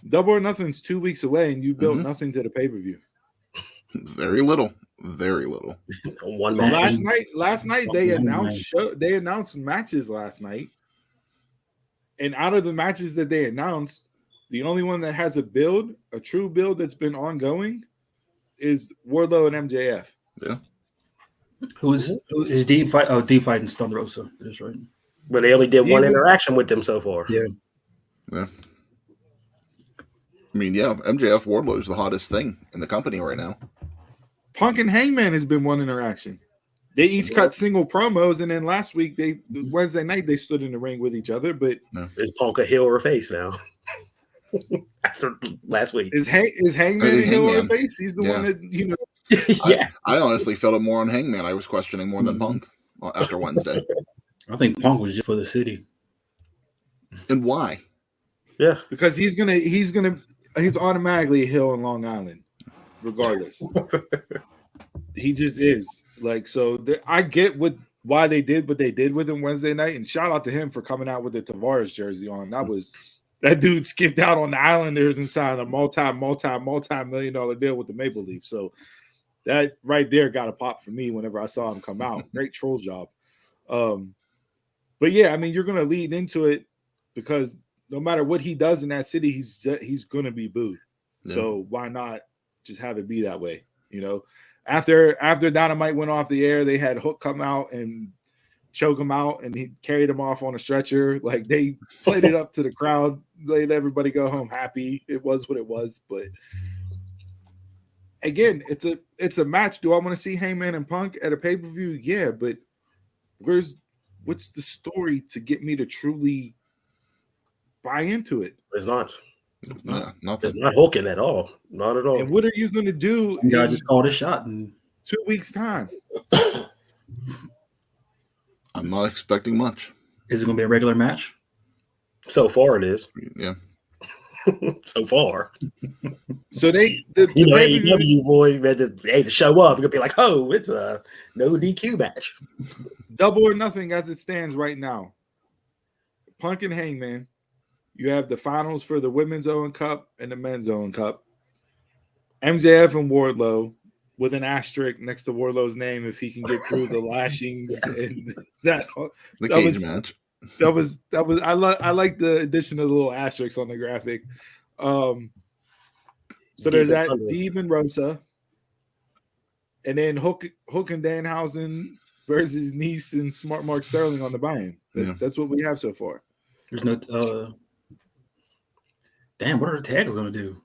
Double or Nothing's 2 weeks away, and you built nothing to the pay-per-view. Very little. Very little. One match. Last night they announced matches last night. And out of the matches that they announced, the only one that has a true build that's been ongoing, is Wardlow and MJF. Yeah. Who is Deep fight? Oh, Deep fighting Thunder Rosa. That's right. But they only did one interaction with them so far. Yeah. Yeah. I mean, yeah, MJF Wardlow is the hottest thing in the company right now. Punk and Hangman has been one interaction. They each cut single promos, and then last week, Wednesday night, they stood in the ring with each other. But is Punk a heel or a face now? After last week, is Hangman a heel or a face? He's the one that yeah. I honestly felt it more on Hangman. I was questioning more than Punk after Wednesday. I think Punk was just for the city. And why? Yeah, because he's automatically a heel in Long Island, regardless. He just is. Like, so I get why they did what they did with him Wednesday night, and shout out to him for coming out with the Tavares jersey on. That dude skipped out on the Islanders and signed a multi-million-dollar deal with the Maple Leafs. So that right there got a pop for me whenever I saw him come out. Great troll job. But yeah, I mean, you're going to lead into it because no matter what he does in that city, he's going to be booed. Yeah. So why not just have it be that way? After Dynamite went off the air, they had Hook come out and choke him out, and he carried him off on a stretcher. Like, they played it up to the crowd, let everybody go home happy. It was what it was. But again, it's a match. Do I want to see Hangman and Punk at a pay-per-view? Yeah, but what's the story to get me to truly buy into it? It's not. Nothing. It's not hooking at all. Not at all. And what are you going to do? Yeah, I just called a shot in 2 weeks' time. I'm not expecting much. Is it going to be a regular match? So far, it is. Yeah. So far. So the AEW boy read to show up. It's gonna be like, oh, it's a no DQ match. Double or Nothing as it stands right now. Punk and Hangman. You have the finals for the Women's Owen Cup and the Men's Owen Cup. MJF and Wardlow with an asterisk next to Wardlow's name if he can get through the lashings and the cage match. That was I like the addition of the little asterisks on the graphic. So there's that Deeb and Rosa. and then Hook and Danhausen versus Nice and Smart Mark Sterling on the buy-in. That's what we have so far. There's no. Damn, what are the tags going to do?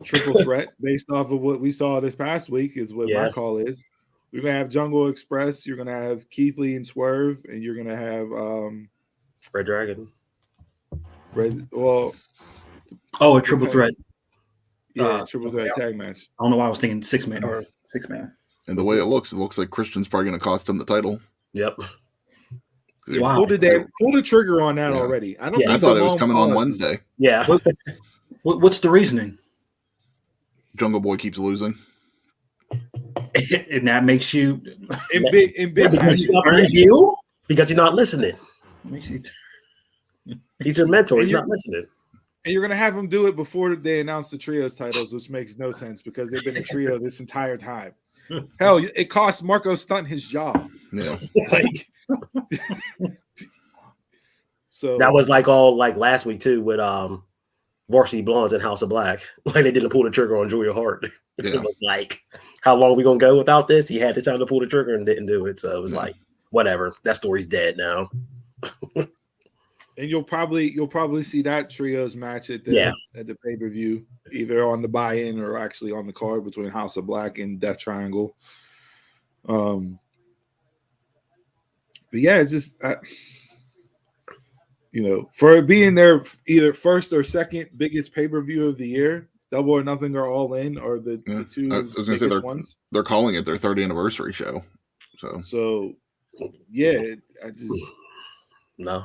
Triple threat based off of what we saw this past week is what my call is. We're gonna have Jungle Express. You're gonna have Keith Lee and Swerve, and you're gonna have Red Dragon. A triple threat. Yeah, triple threat tag match. I don't know why I was thinking 6-man or 6-man. And the way it looks like Christian's probably going to cost him the title. Yep. Wow. Pull the trigger on that already. I thought it was coming on Wednesday. Yeah. What's the reasoning? Jungle Boy keeps losing. And that makes you because you're not listening. He's your mentor. He's not listening. And you're going to have him do it before they announce the trios titles, which makes no sense because they've been a trio this entire time. Hell, it cost Marco Stunt his job. Yeah. So that was all last week too with Varsity Blondes and House of Black. Like they didn't pull the trigger on Julia Hart. Yeah. It was like, how long are we gonna go without this? He had the time to pull the trigger and didn't do it. So it was like, whatever. That story's dead now. And you'll probably see that trios match at the pay-per-view, either on the buy-in or actually on the card between House of Black and Death Triangle. But yeah, it's just for being their either first or second biggest pay-per-view of the year, Double or Nothing or All In are the two biggest ones. They're calling it their 30th anniversary show. So yeah, I just no.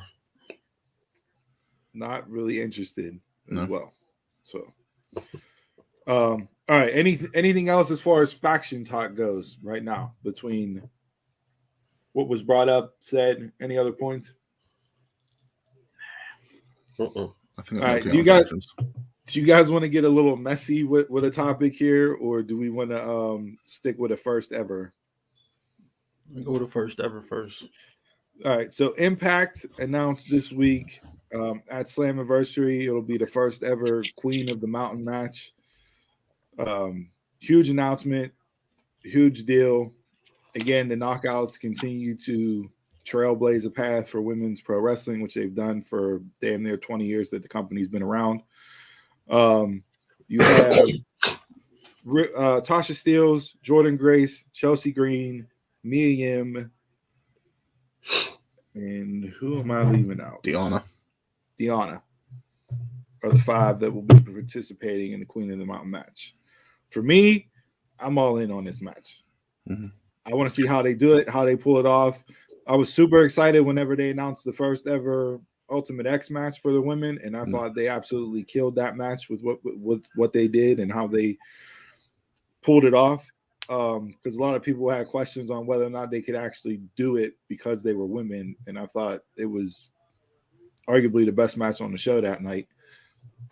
Not really interested as well. So, all right. Anything else as far as faction talk goes right now between what was brought up, said? Any other points? I think. All right. Do you guys want to get a little messy with a topic here, or do we want to stick with a first ever? We go to first ever first. All right. So Impact announced this week. At Slammiversary, it'll be the first ever Queen of the Mountain match. Huge announcement, huge deal. Again, the Knockouts continue to trailblaze a path for women's pro wrestling, which they've done for damn near 20 years that the company's been around. You have Tasha Steelz, Jordan Grace, Chelsea Green, Mia Yim, and who am I leaving out? Deanna are the 5 that will be participating in the Queen of the Mountain match. For me, I'm all in on this match. Mm-hmm. I want to see how they do it, how they pull it off. I was super excited whenever they announced the first ever Ultimate X match for the women, and I thought they absolutely killed that match with what they did and how they pulled it off. Because a lot of people had questions on whether or not they could actually do it because they were women, and I thought it was arguably the best match on the show that night.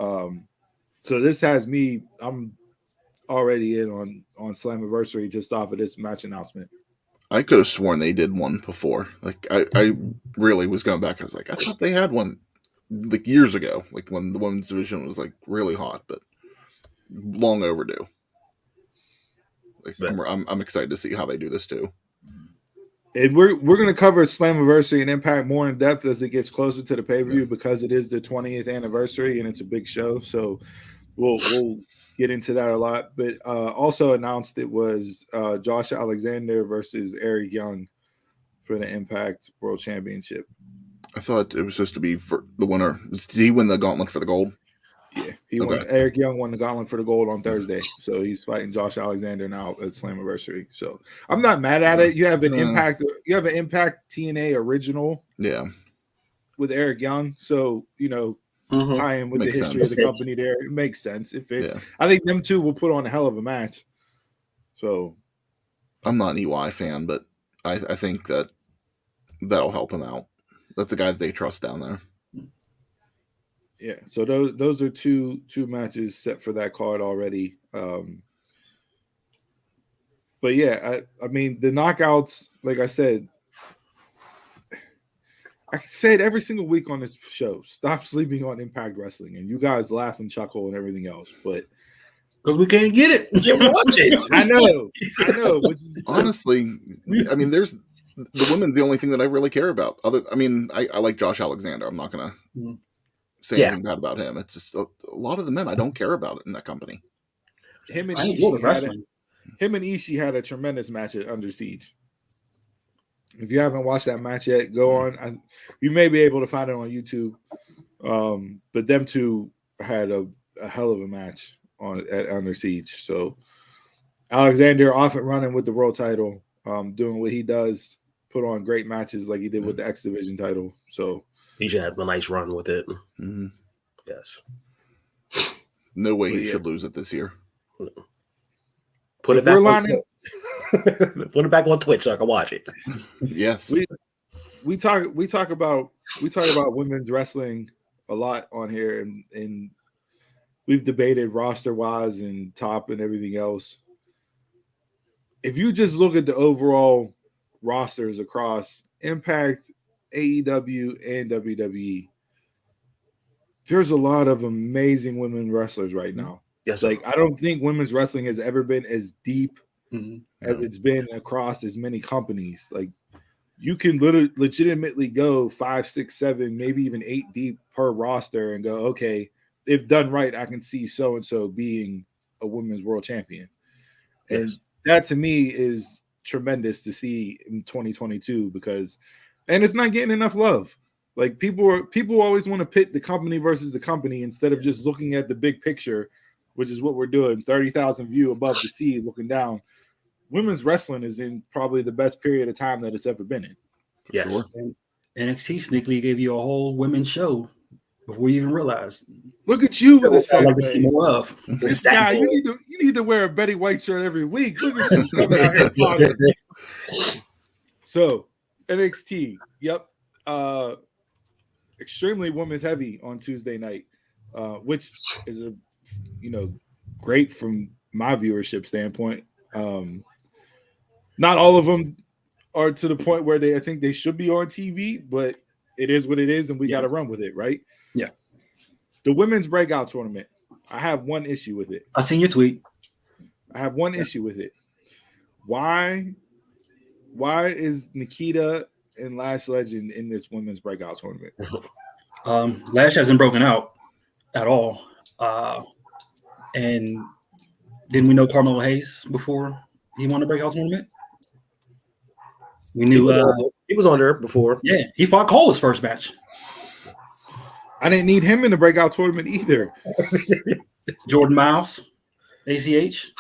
So this has me, I'm already in on Slammiversary just off of this match announcement. I could have sworn they did one before. Like I really was going back. I was like, I thought they had one like years ago, like when the women's division was like really hot, but long overdue. Like I'm excited to see how they do this too. And we're going to cover Slammiversary and Impact more in depth as it gets closer to the pay-per-view because it is the 20th anniversary and it's a big show. So we'll get into that a lot. But also announced it was Josh Alexander versus Eric Young for the Impact World Championship. I thought it was supposed to be for the winner. Did he win the gauntlet for the gold? Yeah, he won. Eric Young won the gauntlet for the gold on Thursday, so he's fighting Josh Alexander now at Slammiversary. So I'm not mad at it. You have an Impact TNA original, with Eric Young. So tie in with the history of the company there. It makes sense. It fits. Yeah. I think them two will put on a hell of a match. So I'm not an EY fan, but I think that'll help him out. That's a guy that they trust down there. Yeah, so those are two matches set for that card already. But yeah, I mean the knockouts, like I said it every single week on this show. Stop sleeping on Impact Wrestling, and you guys laugh and chuckle and everything else. But Because we can't get it. You can't watch it. I know. Which is Honestly, I mean, there's the women's the only thing that I really care about. I like Josh Alexander. I'm not gonna say anything bad about him. It's just a lot of the men I don't care about it in that company. him and I enjoy the Ishii wrestling. had a tremendous match at Under Siege. If you haven't watched that match yet, go on. You may be able to find it on YouTube. But them two had a hell of a match at Under Siege. So Alexander off and running with the world title, doing what he does, put on great matches like he did with the X Division title. So He should have a nice run with it. Mm-hmm. Yes. No way he should lose it this year. Put it back on Put it back on Twitch so I can watch it. Yes. We talk about women's wrestling a lot on here, and we've debated roster wise and top and everything else. If you just look at the overall rosters across Impact, AEW, and WWE, there's a lot of amazing women wrestlers right now. Yes, like I don't think women's wrestling has ever been as deep as it's been across as many companies. Like you can legitimately go 5, 6, 7, maybe even 8 deep per roster and go, okay, if done right, I can see so and so being a women's world champion. And that to me is tremendous to see in 2022 because, and it's not getting enough love. Like people always want to pit the company versus the company instead of just looking at the big picture, which is what we're doing. 30,000 view above the sea, looking down. Women's wrestling is in probably the best period of time that it's ever been in. Yes. Sure. And NXT sneakily gave you a whole women's show before you even realized. Look at you with a I'd like to see segue. more of. This guy, you need to wear a Betty White shirt every week. Look at you coming out here talking. So NXT, yep, extremely women's heavy on Tuesday night, which is great from my viewership standpoint. Not all of them are to the point where I think they should be on TV, but it is what it is, and we got to run with it, right? Yeah. The women's breakout tournament, I have one issue with it. I seen your tweet. I have one issue with it. Why is Nikita and Lash Legend in this women's breakout tournament? Lash hasn't broken out at all. And didn't we know Carmelo Hayes before he won the breakout tournament? We knew he was on there before. Yeah, he fought Cole his first match. I didn't need him in the breakout tournament either. Jordan Miles, ACH.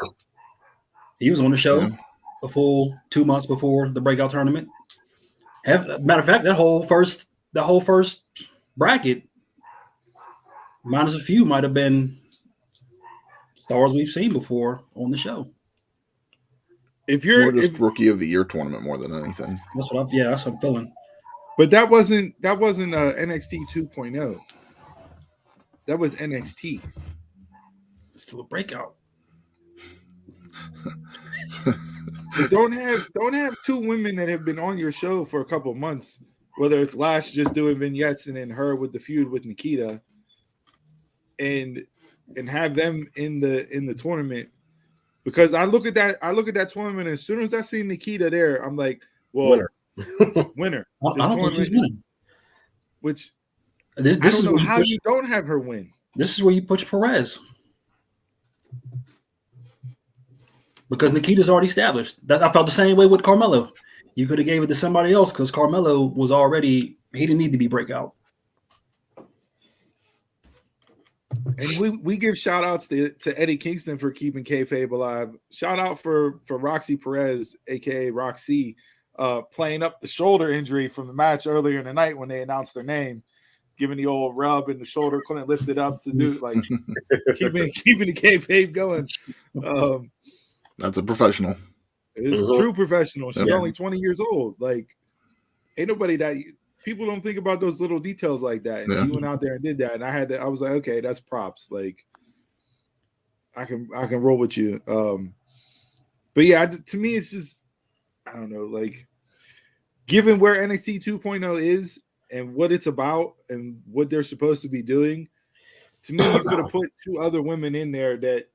He was on the show a full 2 months before the breakout tournament. Matter of fact, that whole first bracket, minus a few, might have been stars we've seen before on the show. If you're rookie of the year tournament more than anything. That's what I'm feeling. But that wasn't NXT 2.0. That was NXT. It's still a breakout. don't have two women that have been on your show for a couple of months, whether it's Lash just doing vignettes and then her with the feud with Nikita, and have them in the tournament. Because I look at that tournament, and as soon as I see Nikita there, I'm like, well, winner. I don't think she's winning. Which this I don't is know how you don't have her win. This is where you push Perez. Because Nikita's already established. I felt the same way with Carmelo. You could have gave it to somebody else because Carmelo was already, he didn't need to be breakout. And we give shout outs to Eddie Kingston for keeping kayfabe alive. Shout out for Roxy Perez, aka Roxy, playing up the shoulder injury from the match earlier in the night when they announced their name, giving the old rub and the shoulder, couldn't lift it up to do like keeping the kayfabe going. That's a professional. It is a true professional. She's only 20 years old. Like, ain't nobody that people don't think about those little details like that. And she went out there and did that. And I was like, okay, that's props. Like, I can roll with you. But yeah, to me, it's just, I don't know, like, given where NXT 2.0 is and what it's about and what they're supposed to be doing, to me, you could have put two other women in there that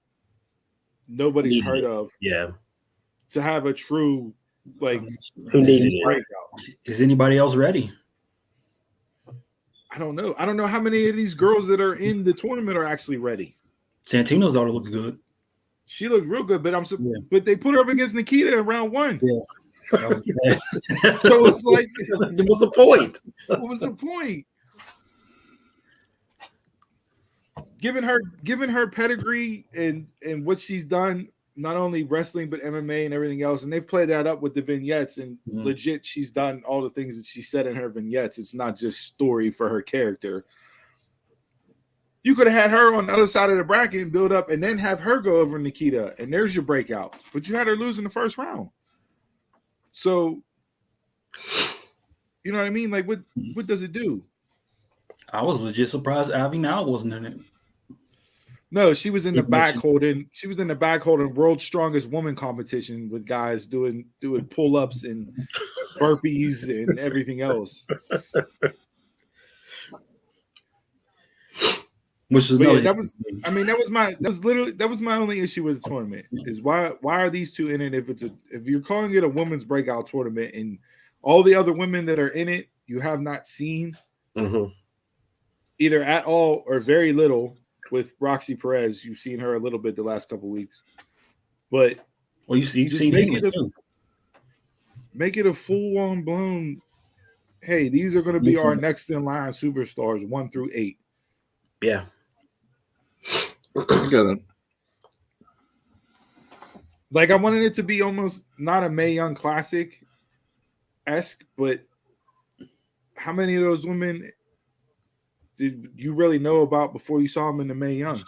nobody's heard of Yeah. to have a true like Who needed it? breakout. Is anybody else ready? I don't know. I don't know how many of these girls that are in the tournament are actually ready. Santino's daughter looks good. She looked real good, but Yeah. but they put her up against Nikita in round 1. Yeah. So it's like, What's the point? what was the point? Given her pedigree and what she's done, not only wrestling but MMA and everything else, and they've played that up with the vignettes, and legit, she's done all the things that she said in her vignettes. It's not just story for her character. You could have had her on the other side of the bracket and build up, and then have her go over Nikita, and there's your breakout. But you had her lose in the first round. So, you know what I mean? Like, what does it do? I was legit surprised Avi now wasn't in it. No, she was in the back holding. She was in the back holding World's Strongest Woman competition with guys doing pull-ups and burpees and everything else. Which is that was my only issue with the tournament is why are these two in it if you're calling it a women's breakout tournament and all the other women that are in it you have not seen either at all or very little. With Roxy Perez, you've seen her a little bit the last couple weeks, but you've seen make it a full-on blown. Hey, these are going to be our next in line superstars 1 through 8. Yeah, I get it. Like I wanted it to be almost not a Mae Young Classic-esque, but how many of those women did you really know about before you saw them in the Mae Young?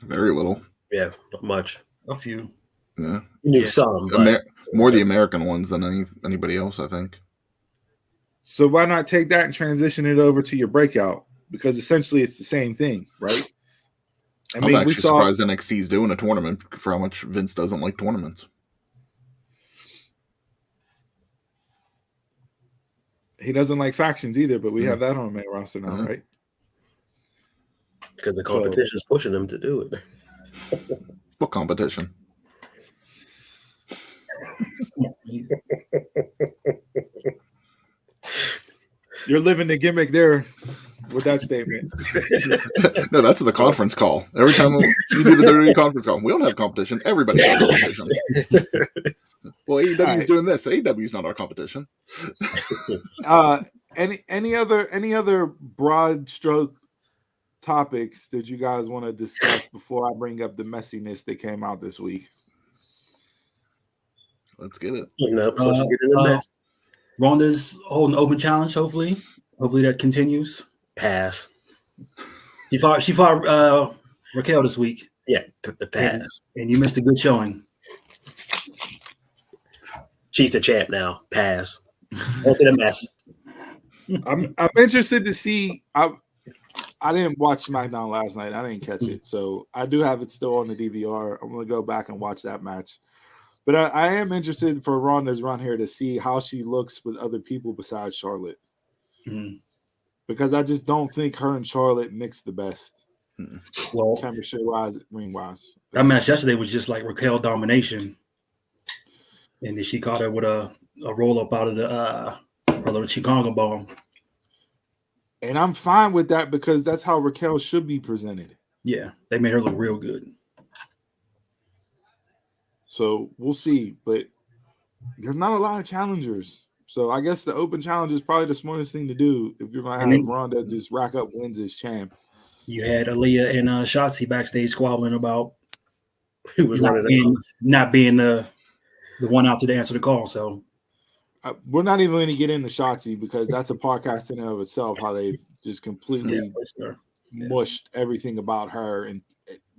Very little. Yeah, not much. A few. Yeah. You knew some, but more the American ones than anybody else, I think. So why not take that and transition it over to your breakout? Because essentially it's the same thing, right? I'm actually surprised NXT's doing a tournament for how much Vince doesn't like tournaments. He doesn't like factions either, but we have that on the main roster now, right? Because the competition is pushing them to do it. What competition? You're living the gimmick there with that statement. No, that's the conference call. Every time you do the WWE conference call, we don't have competition. Everybody has competition. Well, AEW is doing this. AEW is not our competition. Any other broad stroke topics that you guys want to discuss before I bring up the messiness that came out this week? Let's get it. Ronda's holding open challenge. Hopefully that continues. Pass. She fought Raquel this week. Yeah, pass. And you missed a good showing. She's the champ now. Pass. Into the mess. I'm interested to see. I didn't watch SmackDown last night. I didn't catch it, so I do have it still on the DVR. I'm gonna go back and watch that match. But I am interested for Ronda's run here to see how she looks with other people besides Charlotte, because I just don't think her and Charlotte mix the best. Well, chemistry wise, ring wise. That match yesterday was just like Raquel domination. And then she caught her with a roll up out of the Chicago bomb. And I'm fine with that because that's how Raquel should be presented. Yeah, they made her look real good. So we'll see. But there's not a lot of challengers. So I guess the open challenge is probably the smartest thing to do if you're going to have Ronda just rack up wins as champ. You had Aaliyah and Shotzi backstage squabbling about who was not being the one out to answer the call. So we're not even going to get into Shotzi because that's a podcast in and of itself, how they've just completely mushed everything about her and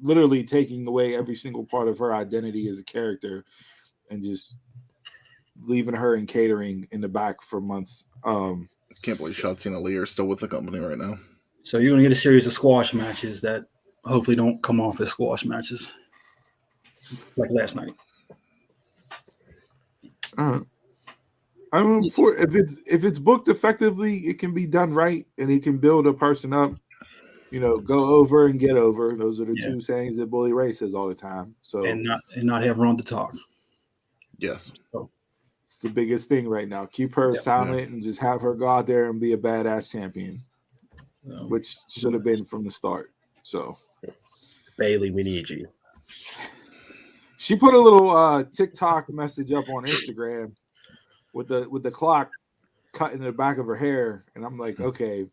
literally taking away every single part of her identity as a character and just leaving her in catering in the back for months. I can't believe Shotzi and Aaliyah are still with the company right now. So you're going to get a series of squash matches that hopefully don't come off as squash matches like last night. I'm if it's booked effectively, it can be done right and it can build a person up. go over and get over. Those are the Yeah. two sayings that Bully Ray says all the time. So and not have Ron to talk. Yes. it's the biggest thing right now. Keep her silent and just have her go out there and be a badass champion, which should have been from the start. So Bailey, we need you. she put a little TikTok message up on Instagram with the clock cut in the back of her hair, and I'm like, okay,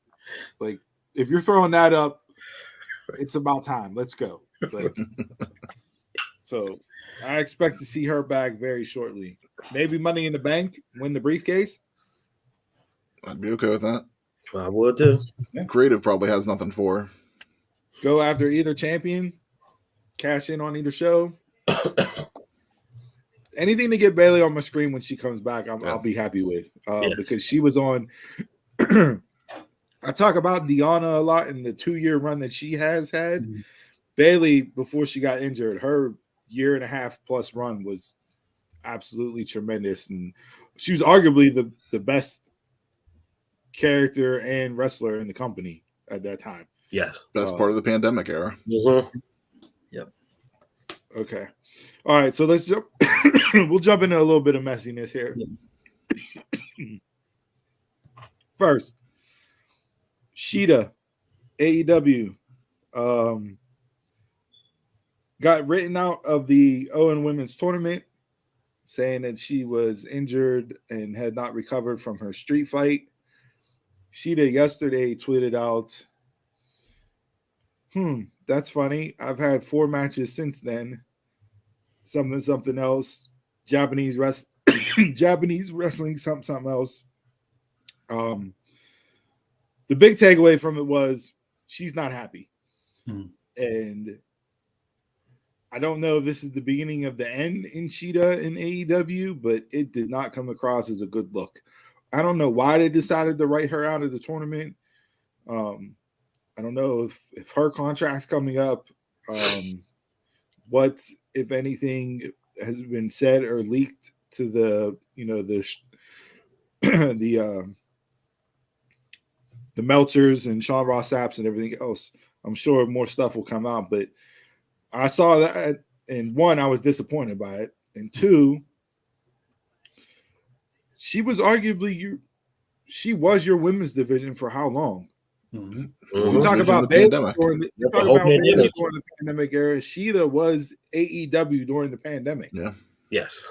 like if you're throwing that up, it's about time. Let's go. Like, so I expect to see her back very shortly. Maybe Money in the Bank, win the briefcase. I'd be okay with that. I would too. Creative probably has nothing for her. Go after either champion, cash in on either show. Anything to get Bailey on my screen when she comes back, I'll be happy with. Because she was on. I talk about Deanna a lot in the 2-year run that she has had. Mm-hmm. Bailey, before she got injured, her 1.5+ year run was absolutely tremendous, and she was arguably the best character and wrestler in the company at that time. Yes. Best part of the pandemic era. Mm-hmm. Yep. Okay. All right, so let's jump. We'll jump into a little bit of messiness here. First, Shida, AEW, got written out of the Owen Women's Tournament, saying that she was injured and had not recovered from her street fight. Shida yesterday tweeted out, that's funny. I've had 4 matches since then. Something else. Japanese wrestling, something else. The big takeaway from it was she's not happy. And I don't know if this is the beginning of the end in Shida in AEW, but it did not come across as a good look. I don't know why they decided to write her out of the tournament. I don't know if her contract's coming up. What, if anything, has been said or leaked to the Meltzers and Sean Ross Sapps and everything else. I'm sure more stuff will come out, but I saw that, and 1, I was disappointed by it, and 2, she was arguably she was your women's division for how long? Mm-hmm. You talk about Bailey during the pandemic era. Shida was AEW during the pandemic. Yeah. Yes.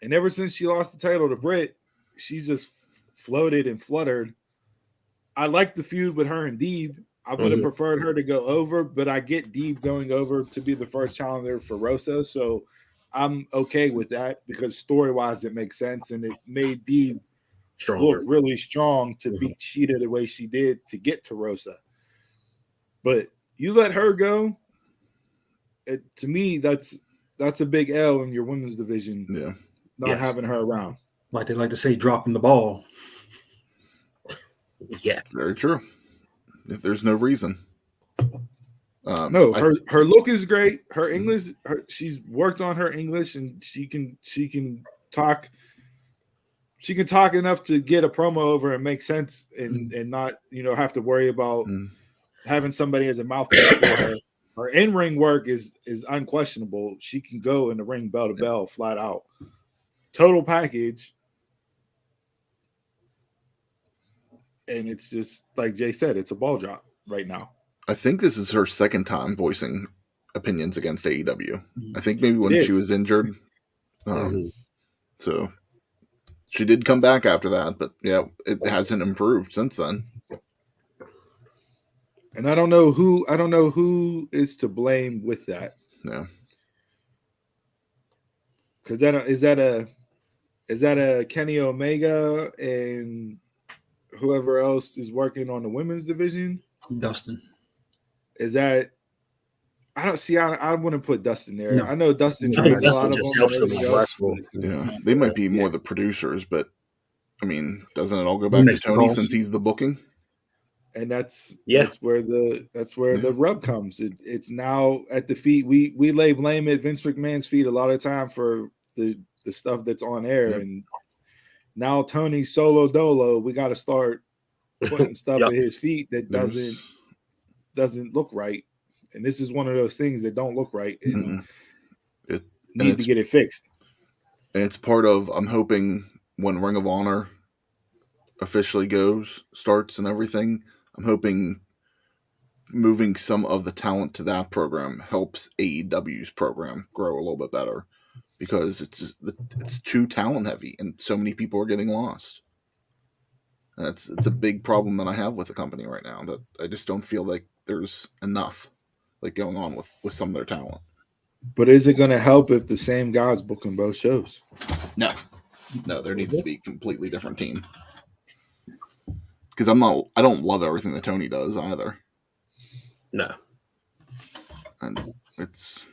And ever since she lost the title to Britt, she's just floated and fluttered. I like the feud with her and Deeb. I would have preferred her to go over, but I get Deeb going over to be the first challenger for Rosa. So I'm okay with that because story-wise it makes sense, and it made Deeb look really strong to beat Shida the way she did to get to Rosa. But you let her go, to me, that's a big L in your women's division. Yeah. Not having her around. Like they like to say, dropping the ball. Yeah. Very true. If there's no reason. No, her look is great. Her English, she's worked on her English, and she can talk. She can talk enough to get a promo over and make sense, and not have to worry about having somebody as a mouthpiece for her. Her in-ring work is unquestionable. She can go in the ring bell to bell, flat out. Total package. And it's just like Jay said, it's a ball drop right now. I think this is her second time voicing opinions against AEW. I think maybe when she was injured. So she did come back after that, but yeah, it hasn't improved since then. And I don't know who is to blame with that. Yeah. Because is that a Kenny Omega and whoever else is working on the women's division? Dustin. Is that? I don't see. I wouldn't put Dustin there. No. I know Dustin. I think trains a lot Dustin of just them helps and them everything else, wrestle. Yeah. They might be more the producers, but I mean, doesn't it all go back to Tony since he's the booking? And that's where the rub comes. It's now at the feet. We lay blame at Vince McMahon's feet a lot of time for the stuff that's on air, and now Tony's solo dolo. We got to start putting stuff at his feet that doesn't look right, and this is one of those things that don't look right and and need to get it fixed. And it's part of, I'm hoping when Ring of Honor officially starts and everything, I'm hoping moving some of the talent to that program helps AEW's program grow a little bit better, because it's too talent heavy and so many people are getting lost. And it's a big problem that I have with the company right now, that I just don't feel like there's enough like going on with some of their talent. But is it going to help if the same guys booking both shows? No, there needs to be a completely different team. Because I don't love everything that Tony does either. No. And it's.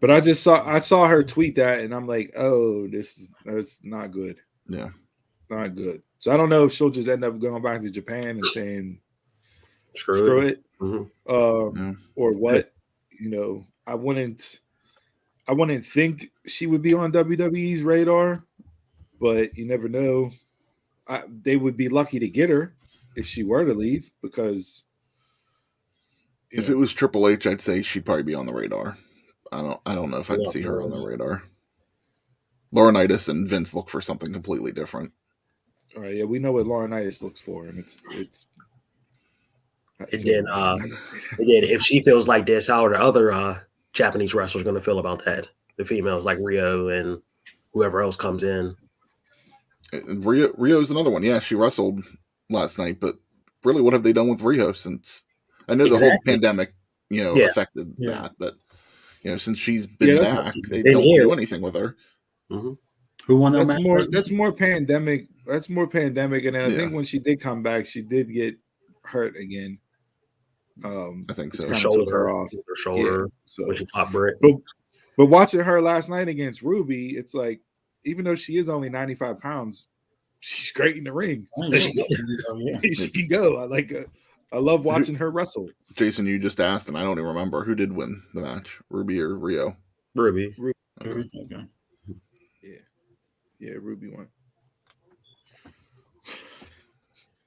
But I saw her tweet that, and I'm like, oh, that's not good. Yeah. Not good. So I don't know if she'll just end up going back to Japan and saying, screw it. Mm-hmm. Or what. You know, I wouldn't think she would be on WWE's radar, but you never know. They would be lucky to get her if she were to leave, because if it was Triple H, I'd say she'd probably be on the radar. I don't know if I'd see her on the radar. Laurinaitis and Vince look for something completely different. All right, yeah, we know what Laurinaitis looks for, and it's. And then if she feels like this, how are the other Japanese wrestlers going to feel about that? The females like Rio and whoever else comes in. Rio's another one. Yeah, she wrestled last night, but really, what have they done with Rio since? I know the whole pandemic, affected that, but since she's been back, they don't do anything with her. Mm-hmm. Who won that match? That's more pandemic. That's more pandemic, and then I think when she did come back, she did get hurt again. I think so. Her shoulder, when she fought Britt. But watching her last night against Ruby, it's like, even though she is only 95 pounds, she's great in the ring. She can go. I love watching her wrestle. Jason, you just asked, and I don't even remember who did win the match, Ruby or Rio. Ruby. Okay. Yeah, Ruby won.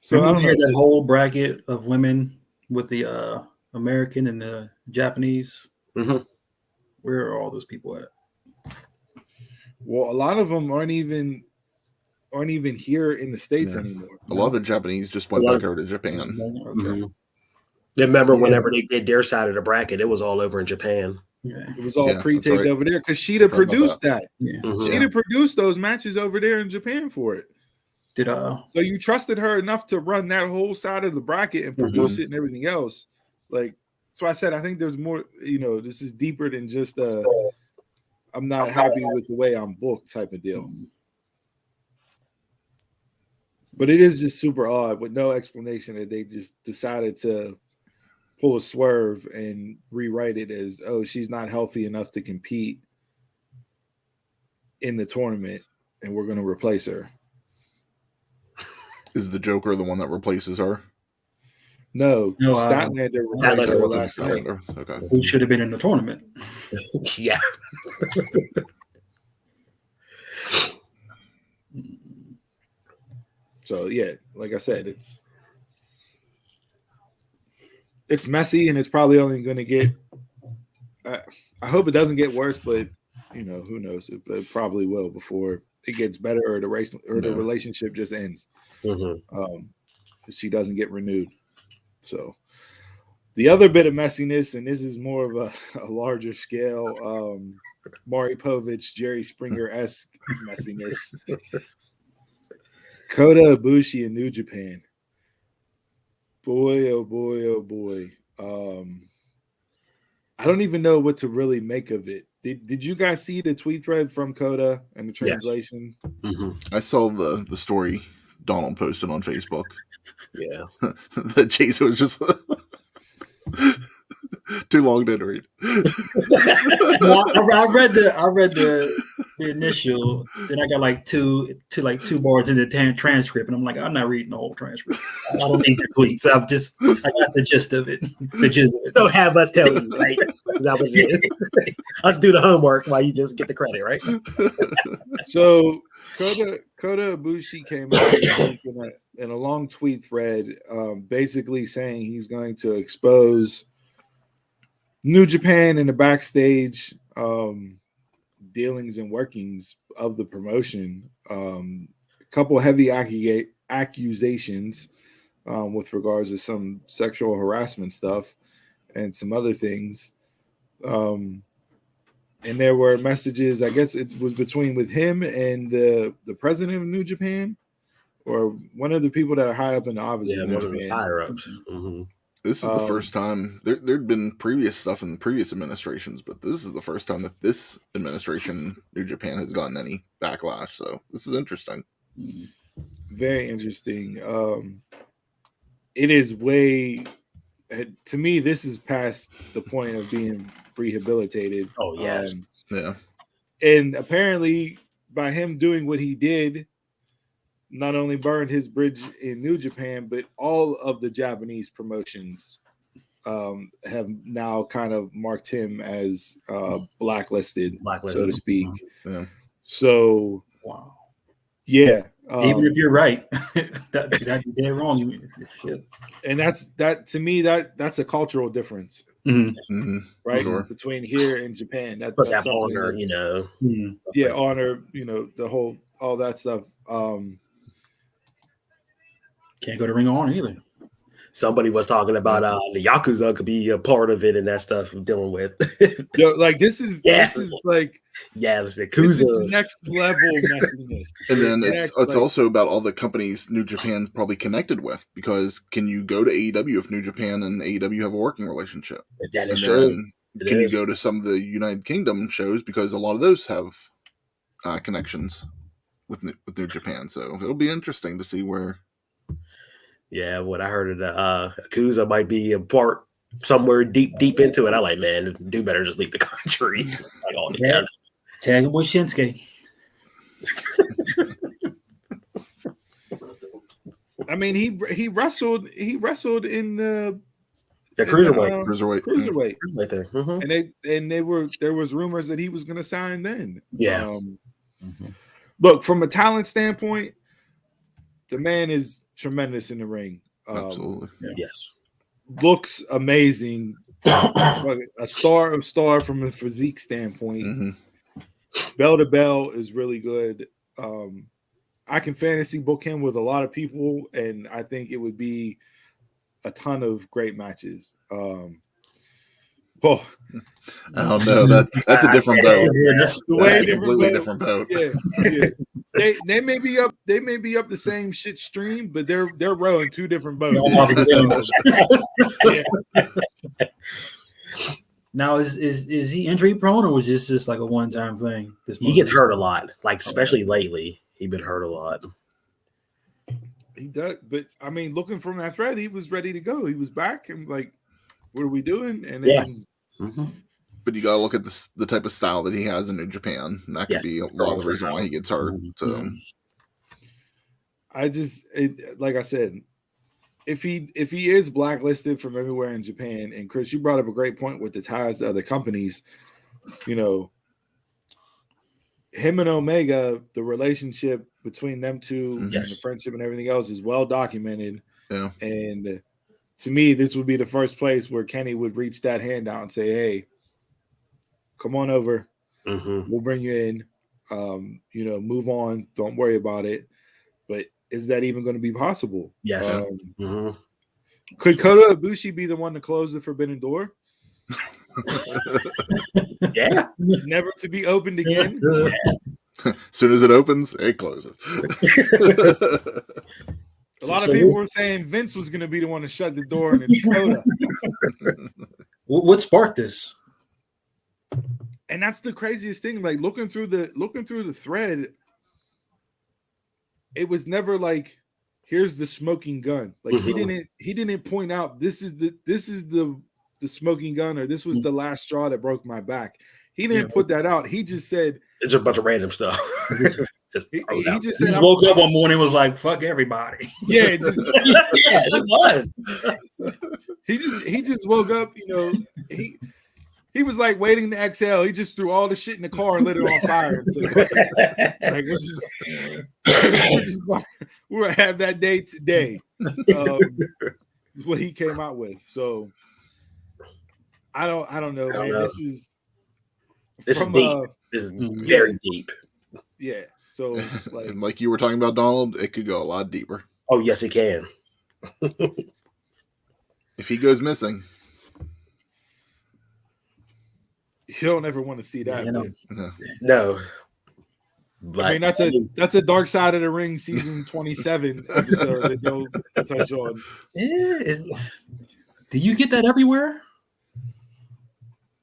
So I don't know that whole bracket of women with the American and the Japanese. Mm-hmm. Where are all those people at? Well, a lot of them aren't even here in the States anymore. A lot of the Japanese just went back over to Japan. Okay. Mm-hmm. Remember whenever they did their side of the bracket, it was all over in Japan. Yeah. It was all pre-taped over there because Shida produced that. Yeah. Mm-hmm. Shida produced those matches over there in Japan for it. So you trusted her enough to run that whole side of the bracket and produce it and everything else. Like, so I said, I think there's more, this is deeper than just I'm not happy with the way I'm booked type of deal. But it is just super odd with no explanation that they just decided to pull a swerve and rewrite it as, oh, she's not healthy enough to compete in the tournament and we're going to replace her. Is the Joker the one that replaces her? No, Statlander replaced her last night. Okay. Who should have been in the tournament? Yeah. So yeah, like I said, it's messy and it's probably only going to get. I hope it doesn't get worse, but who knows? It probably will before it gets better or the relationship just ends. Mm-hmm. If she doesn't get renewed. So the other bit of messiness, and this is more of a larger scale, Maury Povich, Jerry Springer-esque messiness. Kota Ibushi in New Japan. Boy, oh boy, oh boy. I don't even know what to really make of it. Did you guys see the tweet thread from Kota and the translation? Yes. Mm-hmm. I saw the story Donald posted on Facebook. Yeah. That Jason was just too long to read. Well, I read the initial, then I got like two bars in the transcript, and I'm like, I'm not reading the whole transcript. I don't need the tweets. I got the gist of it. So have us tell you, right? That what it is. Us do the homework while you just get the credit, right? So Kota Ibushi came out in a long tweet thread, basically saying he's going to expose New Japan in the backstage dealings and workings of the promotion. A couple heavy accusations with regards to some sexual harassment stuff and some other things. And there were messages, I guess it was with him and the president of New Japan, or one of the people that are high up in the office. Yeah, of New one of the Japan. higher ups. Mm-hmm. This is the first time there'd been previous stuff in the previous administrations, but this is the first time that this administration, New Japan, has gotten any backlash. So this is interesting. Very interesting. It is way, to me, this is past the point of being rehabilitated. Oh, yes. Yeah. And apparently, by him doing what he did, not only burned his bridge in New Japan, but all of the Japanese promotions have now kind of marked him as blacklisted, so to speak. Yeah. So, wow. Yeah. Even if you're right, that's dead wrong. Shit. And that to me, that's a cultural difference. Right? Sure. Between here and Japan. That's honor, you know. Yeah, honor, you know, all that stuff. Can't go to Ring of Honor either. Somebody was talking about the Yakuza could be a part of it and that stuff I'm dealing with. Yo, like this is like the Yakuza. This is next level messiness. And then it's also about all the companies New Japan's probably connected with, because can you go to AEW if New Japan and AEW have a working relationship? That is true. Can you go to some of the United Kingdom shows, because a lot of those have connections with New Japan? So it'll be interesting to see where. Yeah, what I heard of the Yakuza might be a part somewhere deep into it. I like, man, dude better just leave the country. Like all together. Tag him with Shinsuke. I mean, he wrestled in the cruiserweight right there. And there was rumors that he was going to sign then. Yeah. Look, from a talent standpoint, the man is tremendous in the ring. Absolutely. Yes. Looks amazing. A star from a physique standpoint. Bell to bell is really good. I can fantasy book him with a lot of people, and I think it would be a ton of great matches. Well, I don't know. That's a different boat. That's a completely different boat. Yeah. They may be up the same shit stream, but they're rowing two different boats. Now is he injury prone, or was this just like a one-time thing? He gets hurt a lot, like especially lately. He's been hurt a lot. He does, but I mean, looking from that thread, he was ready to go. He was back and like, what are we doing? And then But you got to look at the type of style that he has in New Japan, and that could be a lot of the reason why he gets hurt. So, like I said, if he is blacklisted from everywhere in Japan, and Chris, you brought up a great point with the ties to other companies. You know, him and Omega, the relationship between them two, and the friendship and everything else is well documented. Yeah, and to me, this would be the first place where Kenny would reach that hand out and say, "Hey, come on over. We'll bring you in. You know, move on. Don't worry about it." But is that even going to be possible? Yes. Could Kota Ibushi be the one to close the forbidden door? Yeah. Never to be opened again. As soon as it opens, it closes. A lot of people were saying Vince was going to be the one to shut the door, and it's Kota. What sparked this? And that's the craziest thing. Like looking through the thread, it was never like, here's the smoking gun. Like he didn't point out this is the smoking gun, or this was the last straw that broke my back. He didn't put that out. He just said it's a bunch of random stuff. he just woke up one morning and was like, fuck everybody. Yeah, it was. He just woke up, you know, he was like waiting to exhale. He just threw all the shit in the car and lit it on fire. So, like, we're gonna have that day today. Is what he came out with. So I don't know, man. know. This is deep. This is very deep. Yeah. So like you were talking about, Donald, it could go a lot deeper. Oh yes, it can. If he goes missing, you don't ever want to see that. No. But I mean, that's a Dark Side of the Ring season 27 episode that they'll touch on. Do you get that everywhere?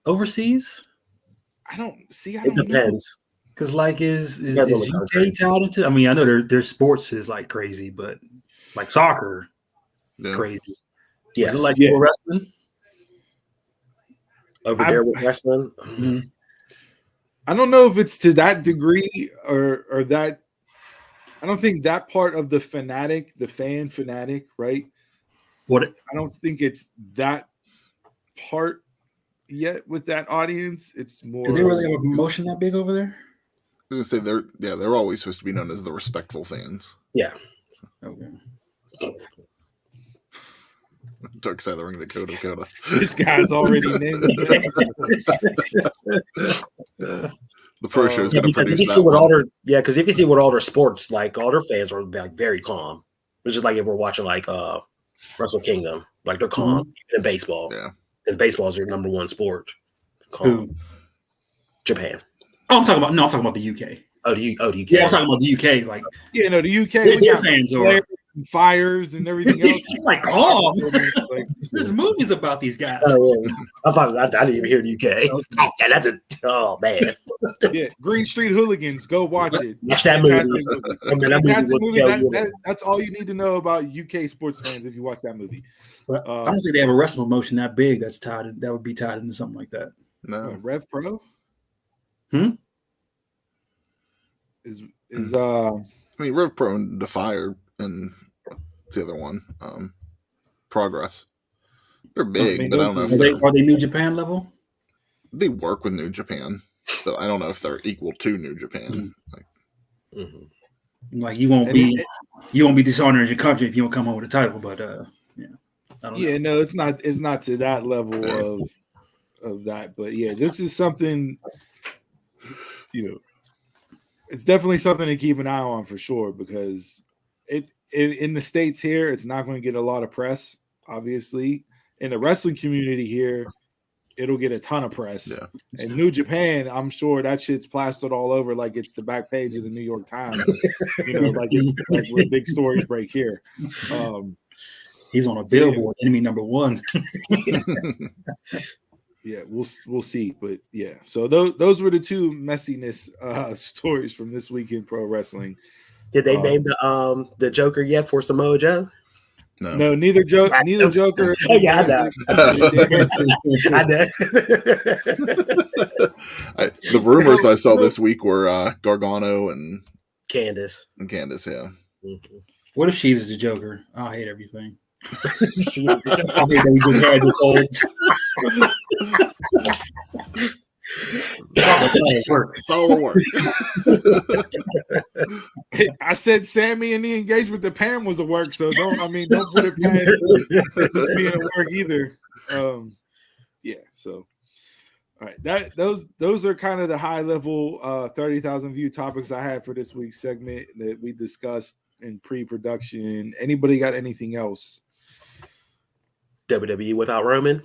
Overseas? I don't It depends. Because is UK tied into? I mean, I know their sports is like crazy, but like soccer, crazy. Yes. Is it like wrestling? Over there with wrestling? Mm-hmm. I don't know if it's to that degree or that. I don't think that part of the fan fanatic, right? I don't think it's that part yet with that audience. It's more. Do they really have a promotion that big over there? I was gonna say they're always supposed to be known as the respectful fans. Yeah. Okay. Dark Side of the Ring, the Kota. This guy's already named the pro show is going to because if produce you see that one. because if you see what all their sports, like all their fans are like very calm. It's just like if we're watching like Wrestle Kingdom, like they're calm even in baseball. Yeah, because baseball is their number one sport. Calm. Japan. Oh, I'm talking about the UK. Oh, the UK. Yeah, I'm talking about the UK. Like, the UK. Their fans are fires and everything else. Like, calm. There's movies about these guys. Oh, yeah. I didn't even hear the UK. Oh man. Yeah, Green Street Hooligans. Go watch it. Watch that movie. That's all you need to know about UK sports fans if you watch that movie. But I don't think they have a wrestling promotion that big that would be tied into something like that. No. Rev Pro. Is I mean, Rev Pro and Defier and the other one, Progress. They're big, but I don't know if are they New Japan level? They work with New Japan, but I don't know if they're equal to New Japan. Like you won't be dishonoring your country if you don't come home with a title. But I don't know. No, it's not to that level of that. But yeah, this is something. It's definitely something to keep an eye on for sure because in the States here, it's not going to get a lot of press, obviously. In the wrestling community here, it'll get a ton of press. Yeah. In New Japan, I'm sure that shit's plastered all over like it's the back page of the New York Times. Like where big stories break here. He's on a billboard, enemy number one. Yeah, we'll see, but yeah. So those were the two messiness stories from this week in pro wrestling. Did they name the Joker yet for Samoa Joe? No, neither Joker. Oh yeah, I know. I know. The rumors I saw this week were Gargano and Candace. Yeah. Mm-hmm. What if Shida's the Joker? I hate everything. I hate that we just had this whole. It's all work. I said Sammy and the engagement to Pam was a work, so don't put it past being a work either. So all right, those are kind of the high level 30,000 view topics I had for this week's segment that we discussed in pre-production. Anybody got anything else? WWE without Roman.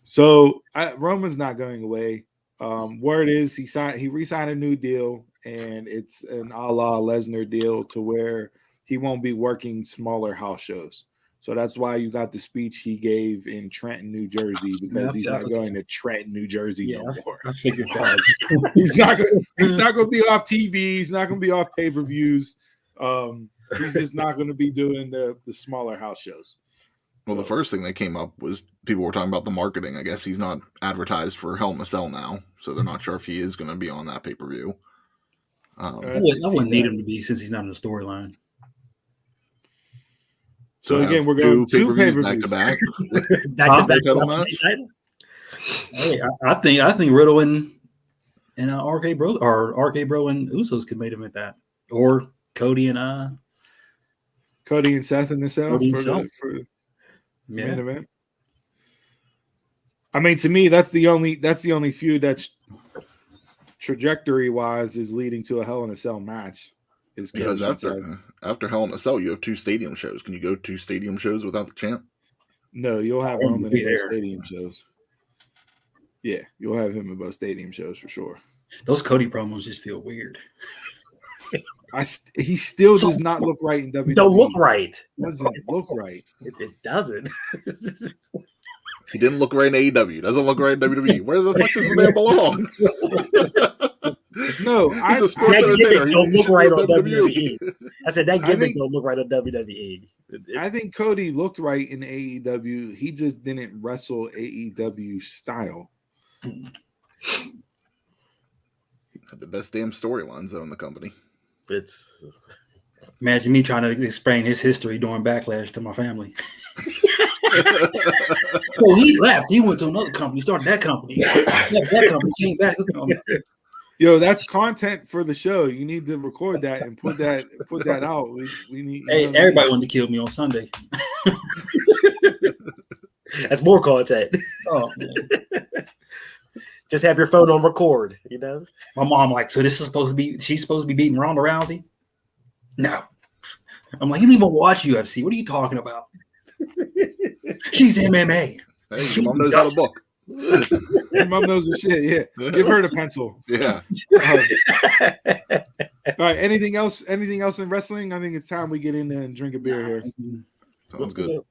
So Roman's not going away. Word is he re-signed a new deal, and it's an a la Lesnar deal to where he won't be working smaller house shows. So that's why you got the speech he gave in Trenton, New Jersey, because he's not going to Trenton, New Jersey no more. I figured that. He's not going to be off TV. He's not going to be off pay-per-views. He's just not going to be doing the smaller house shows. Well, the first thing that came up was people were talking about the marketing. I guess he's not advertised for Hell in a Cell now, so they're not sure if he is going to be on that pay-per-view. I wouldn't need him to be since he's not in the storyline. So again, we're going two pay-per-views back to back. Back to back. Hey, I think Riddle and And RK Bro and Usos could main event that, or Cody and Seth in the cell Cody for himself. the main event. I mean, to me, that's the only feud that's trajectory wise is leading to a Hell in a Cell match. Is Because after Hell in a Cell, you have 2 stadium shows. Can you go 2 stadium shows without the champ? No, you'll have Roman in both stadium shows. Yeah, you'll have him in both stadium shows for sure. Those Cody promos just feel weird. He still does not look right in WWE. Don't look right. Doesn't look right. It doesn't. He didn't look right in AEW. Doesn't look right in WWE. Where the fuck does the man belong? No, he's a sports entertainer. Don't look right on WWE. I said that gimmick don't look right on WWE. I think Cody looked right in AEW. He just didn't wrestle AEW style. Had the best damn storylines though in the company. It's imagine me trying to explain his history during Backlash to my family. Well, he left. He went to another company, started that company. Left that company, came back. Yo, that's content for the show. You need to record that and put that out. We need. Hey, everybody wanted to kill me on Sunday. That's more content. Oh, man. Just have your phone on record, you know. My mom like, so this is supposed to be. She's supposed to be beating Ronda Rousey. No, I'm like, you didn't even watch UFC. What are you talking about? She's MMA. Hey, your mom knows how to book. Your mom knows her shit. Yeah, give her the pencil. Yeah. All right. Anything else? Anything else in wrestling? I think it's time we get in there and drink a beer here. Sounds good.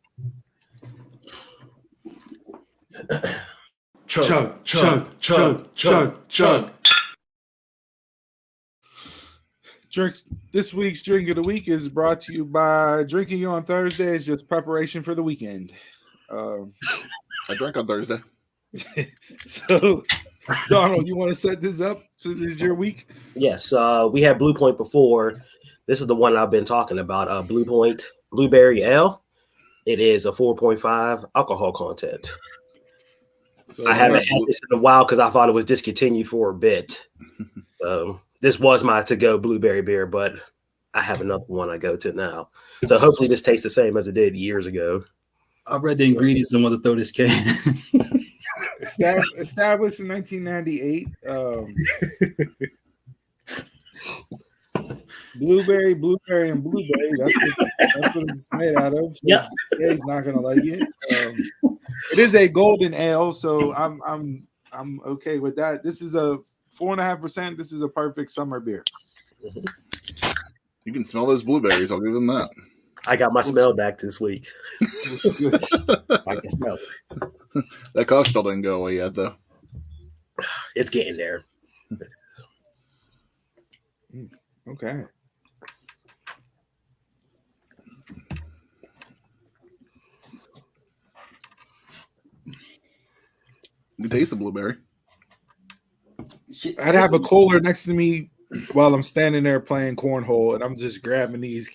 Chug, chug, chug, chug, chug. This week's drink of the week is brought to you by drinking on Thursday is just preparation for the weekend. I drank on Thursday. So, Donald, you want to set this up? So this is your week? Yes. We had Blue Point before. This is the one I've been talking about. Blue Point Blueberry Ale. It is a 4.5 alcohol content. So I haven't had this in a while because I thought it was discontinued for a bit. This was my to-go blueberry beer, but I have another one I go to now. So hopefully this tastes the same as it did years ago. I read the ingredients and want to throw this can. Established in 1998. Blueberry, and blueberry. That's what it's made out of. So yeah, he's not gonna like it. It is a golden ale, so I'm okay with that. This is a 4.5%. This is a perfect summer beer. You can smell those blueberries. I'll give them that. I got my smell back this week. I can smell it. That cough still didn't go away yet, though. It's getting there. Okay. You can taste the blueberry. I'd have a cooler next to me while I'm standing there playing cornhole, and I'm just grabbing these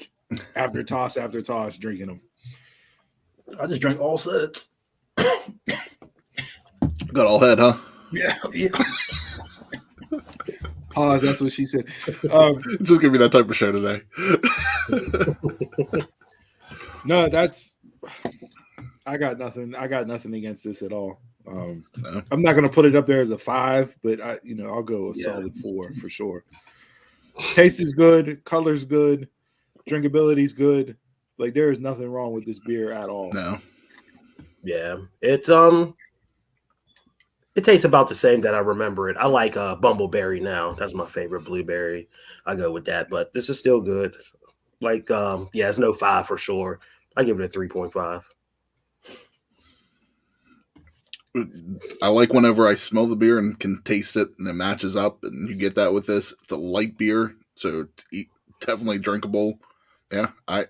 after toss, drinking them. I just drank all sets. Got all head, huh? Yeah. Pause. That's what she said. It's just gonna be that type of show today. No, I got nothing. I got nothing against this at all. No. I'm not gonna put it up there as a 5, but I'll go a solid 4 for sure. Taste is good, color's good, drinkability's good. Like there is nothing wrong with this beer at all. No. Yeah, it's it tastes about the same that I remember it. I like Bumbleberry now. That's my favorite blueberry. I go with that, but this is still good. Like it's no 5 for sure. I give it a 3.5. I like whenever I smell the beer and can taste it and it matches up, and you get that with this. It's a light beer, so it's definitely drinkable. Yeah, I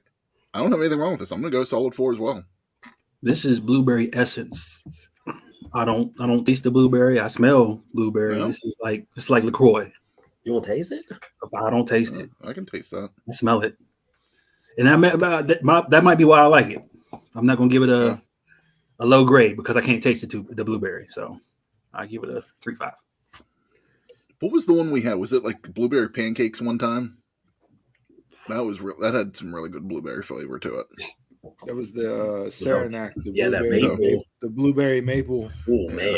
don't have anything wrong with this. I'm gonna go solid 4 as well. This is blueberry essence. I don't taste the blueberry. I smell blueberry. No. This is it's like LaCroix. You won't taste it? I don't taste it. I can taste that. I smell it, and that might be why I like it. I'm not gonna give it a low grade because I can't taste the blueberry. So I give it a 3.5. What was the one we had? Was it like blueberry pancakes one time? That was that had some really good blueberry flavor to it. That was the Saranac, the that blueberry, maple. the blueberry maple. Oh man,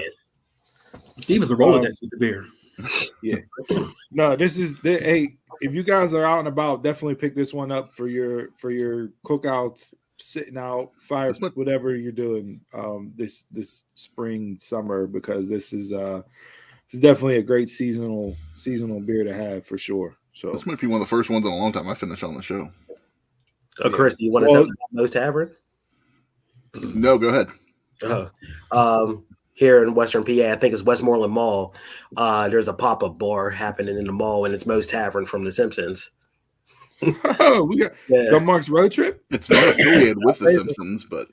Steve is a Rolodex with the beer. Yeah. No, this is hey. If you guys are out and about, definitely pick this one up for your cookouts, sitting out, fire, whatever you're doing this spring, summer, because this is definitely a great seasonal beer to have for sure. So this might be one of the first ones in a long time I finished on the show. Oh, Chris, do you want to tell me about Moe's Tavern? No, go ahead. Here in Western PA, I think it's Westmoreland Mall. There's a pop-up bar happening in the mall, and it's Moe's Tavern from The Simpsons. Oh, we got Dumb Mark's Road Trip. It's not affiliated with The Simpsons, but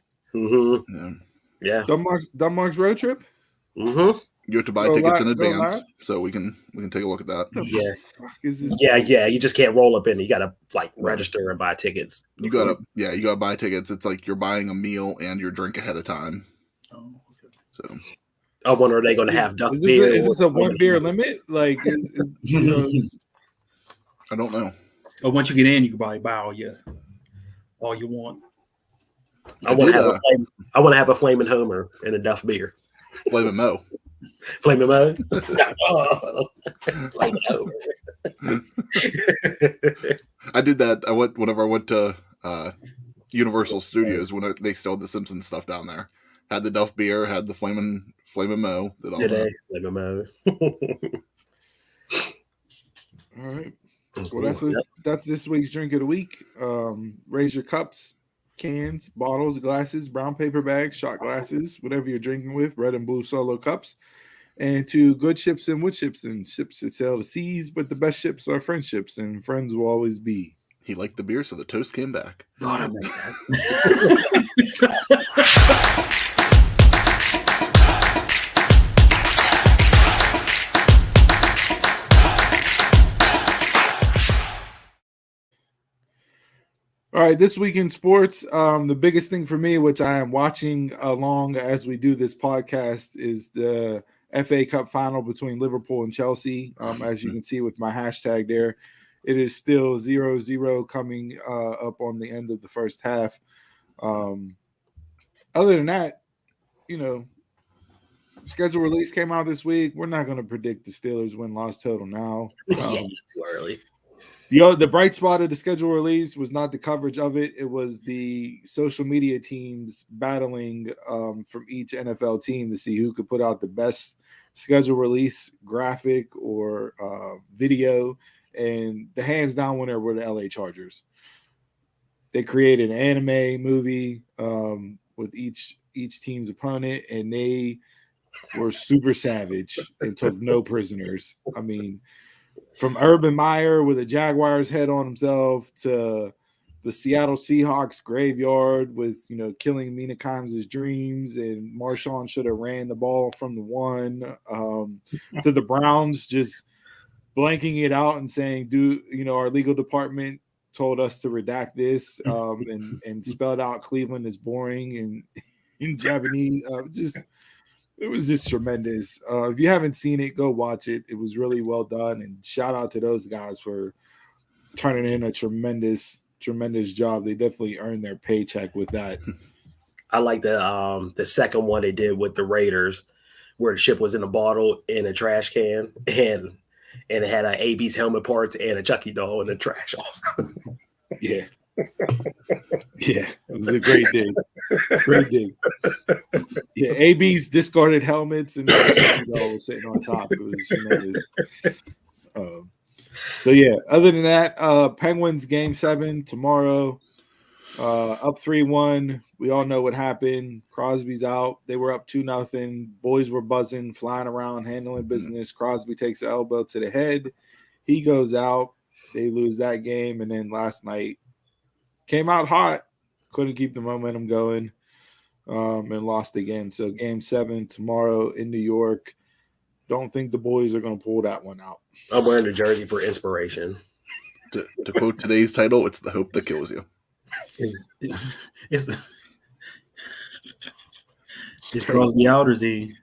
yeah, Dumb Mark's Road Trip. Mm-hmm. You have to buy tickets in advance, so we can take a look at that. Yeah. You just can't roll up in. You got to register and buy tickets. You gotta buy tickets. It's like you're buying a meal and your drink ahead of time. Oh, okay. So I wonder, are they going to have duck is beer? This a one beer limit? Like, I don't know. Oh, once you get in, you can buy all you want. I want to have a Flamin' Homer and a Duff beer. Flamin' Mo. Flamin' Mo. Flamin' Homer. I did that. Whenever I went to Universal Studios when they still had the Simpsons stuff down there. Had the Duff beer, had the Flamin' Mo. Flamin' Mo. All right. Well, that's this week's drink of the week. Raise your cups, cans, bottles, glasses, brown paper bags, shot glasses, whatever you're drinking with, red and blue solo cups. And to good ships and wood ships and ships that sail the seas, but the best ships are friendships, and friends will always be. He liked the beer, so the toast came back. God, I make that. All right, this week in sports, the biggest thing for me, which I am watching along as we do this podcast, is the FA Cup final between Liverpool and Chelsea. As you can see with my hashtag there, it is still 0-0 coming up on the end of the first half. Other than that, schedule release came out this week. We're not going to predict the Steelers win-loss total now. Too early. The bright spot of the schedule release was not the coverage of it. It was the social media teams battling from each NFL team to see who could put out the best schedule release graphic or video. And the hands down winner were the LA Chargers. They created an anime movie with each team's opponent, and they were super savage and took no prisoners. I mean, from Urban Meyer with a Jaguars head on himself to the Seattle Seahawks graveyard with, killing Mina Kimes' dreams, and Marshawn should have ran the ball from the one, to the Browns just blanking it out and saying, our legal department told us to redact this and spelled out Cleveland is boring and in Japanese. It was just tremendous. If you haven't seen it, go watch it. It was really well done. And shout out to those guys for turning in a tremendous job. They definitely earned their paycheck with that. I like the second one they did with the Raiders, where the ship was in a bottle in a trash can, and it had AB's helmet parts and a Chucky doll in the trash also. Yeah. Yeah, it was a great dig. Great dig. Yeah, AB's discarded helmets and the doll was sitting on top. It was tremendous. So yeah, other than that, Penguins game 7 tomorrow. Up 3-1. We all know what happened. Crosby's out. They were up 2-0. Boys were buzzing, flying around, handling business. Crosby takes an elbow to the head. He goes out. They lose that game. And then last night came out hot. Couldn't keep the momentum going, and lost again. So game 7 tomorrow in New York. Don't think the boys are going to pull that one out. I'm wearing the jersey for inspiration. To quote today's title, it's the hope that kills you. Is Crosby out, or is he?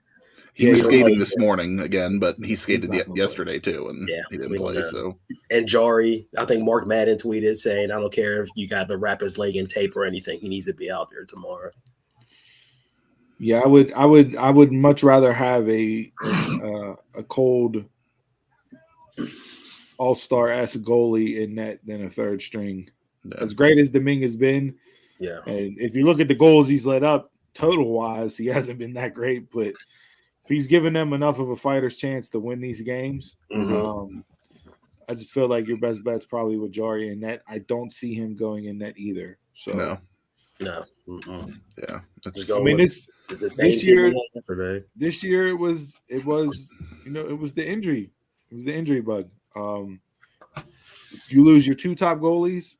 He was don't skating know. this morning again, but he skated not gonna yesterday too, and Yeah, he didn't we don't play. know. So And Jari, I think Mark Madden tweeted saying, "I don't care if you got to wrap his leg in tape or anything. He needs to be out there tomorrow." Yeah, I would much rather have a cold all-star ass goalie in net than a third string. yeah. As great as Domingue has been, Yeah. and if you look at the goals he's let up total wise, he hasn't been that great. But if he's given them enough of a fighter's chance to win these games, I just feel like your best bet's probably with Jari in net. I don't see him going in net either. So No. No. Yeah. Just I going mean with the same this year team yesterday. this year it was it was the injury. It was the injury bug. You lose your two top goalies.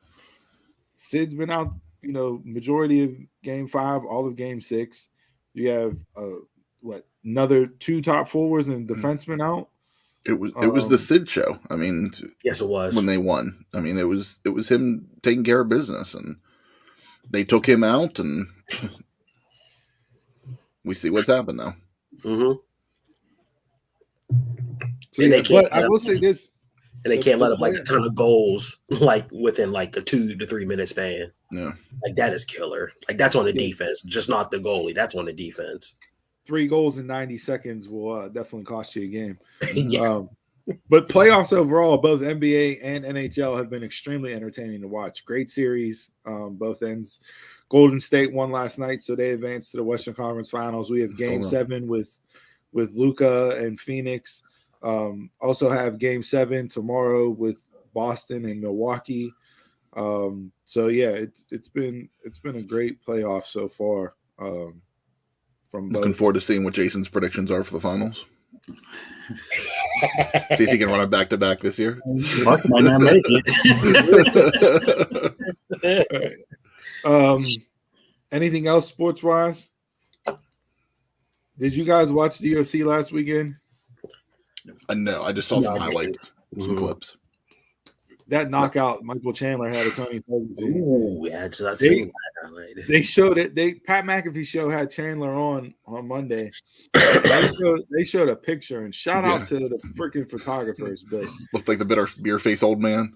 Sid's been out, majority of game 5, all of game 6. You have another two top forwards and defensemen out. It was the Sid show. I mean, Yes, it was. when they won. I mean, it was him taking care of business, and they took him out, and we see what's happened now. So, but I will say this. And they can't let up like a ton of goals like within like a 2 to 3 minute span. Yeah. Like that is killer. Like that's on the defense, just not the goalie. That's on the defense. 3 goals in 90 seconds will definitely cost you a game. Yeah. But playoffs overall, both NBA and NHL have been extremely entertaining to watch. Great series, both ends. Golden State won last night, so they advanced to the Western Conference Finals. We have Game 7 with Luka and Phoenix. Also have Game 7 tomorrow with Boston and Milwaukee. So yeah, it's been a great playoff so far. From looking forward to seeing what Jason's predictions are for the finals. See if he can run it back to back this year. Mark might not make it. Anything else sports wise? Did you guys watch the UFC last weekend? No, I just saw some highlights, some clips. That knockout Michael Chandler had a Tony Ferguson. Ooh, yeah, that's seen that. They showed it. Pat McAfee show had Chandler on Monday. They showed a picture, and shout out to the freaking photographers. But looked like the bitter beer face old man.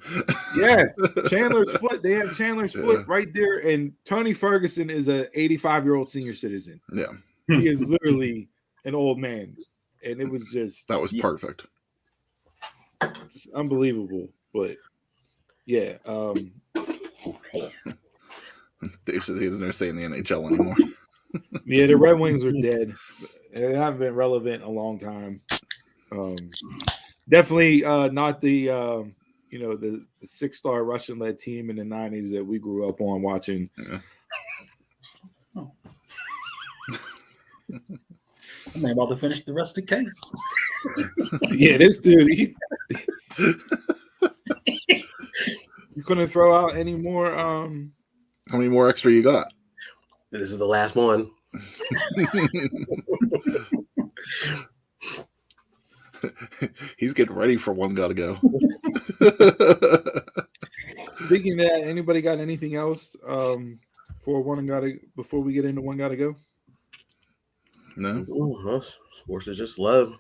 Yeah, Chandler's foot. They have Chandler's foot right there, and Tony Ferguson is a 85-year-old senior citizen. Yeah, he is literally an old man, and it was just perfect. It's unbelievable, but. Yeah. Dave says he has no say in the NHL anymore. Yeah, the Red Wings are dead. They haven't been relevant in a long time. Definitely not the the 6-star Russian-led team in the 90s that we grew up on watching. Yeah. I'm about to finish the rest of the case. Yeah, this dude. You couldn't throw out any more. How many more extra you got? This is the last one. He's getting ready for one gotta go. Speaking of that, anybody got anything else before we get into one gotta go? No. Ooh, sports is just love.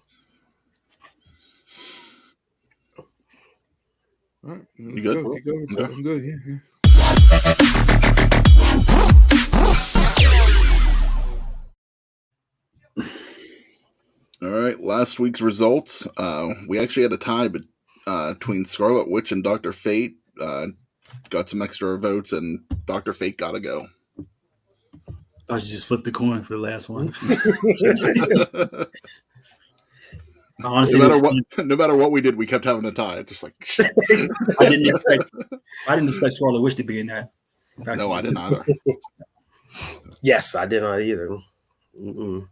All right, you good? Okay. I'm good. Yeah. All right. Last week's results. We actually had a tie between Scarlet Witch and Dr. Fate. Got some extra votes, and Dr. Fate got to go. I should just flip the coin for the last one. Honestly, no matter what we did, we kept having a tie. It's just like I didn't expect Scarlet Witch to be in that. No, I didn't either. Yes, I did not either. Mm-mm.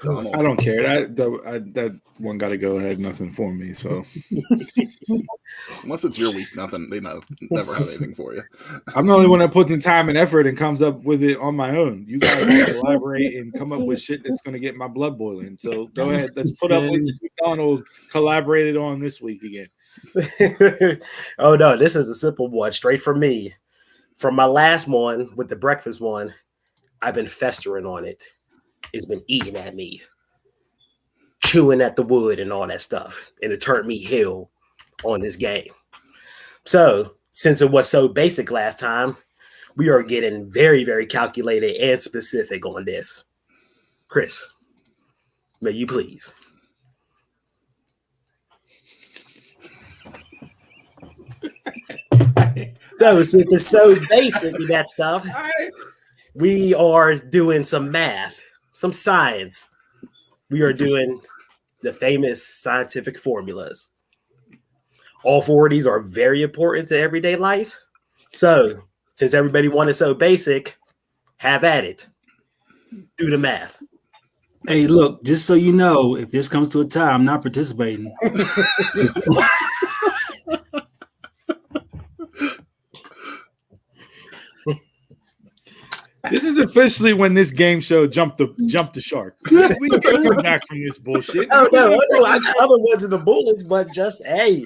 I don't care. That one got to go ahead. Nothing for me. So unless it's your week, nothing. They never have anything for you. I'm the only one that puts in time and effort and comes up with it on my own. You guys collaborate and come up with shit that's going to get my blood boiling. So go ahead. Let's put up what McDonald collaborated on this week again. Oh no, this is a simple one, straight from me. From my last one with the breakfast one, I've been festering on it. has been eating at me, chewing at the wood and all that stuff, and it turned me heel on this game. So, since it was so basic last time, we are getting very, very calculated and specific on this. Chris, may you please? So, since it's so basic and that stuff, we are doing some math, some science. We are doing the famous scientific formulas. All four of these are very important to everyday life. So, since everybody wanted so basic, have at it. Do the math. Hey, look, just so you know, if this comes to a tie, I'm not participating. This is officially when this game show jumped the shark. We can't come back from this bullshit. Oh, no, I got other ones in the bullets, but just, hey.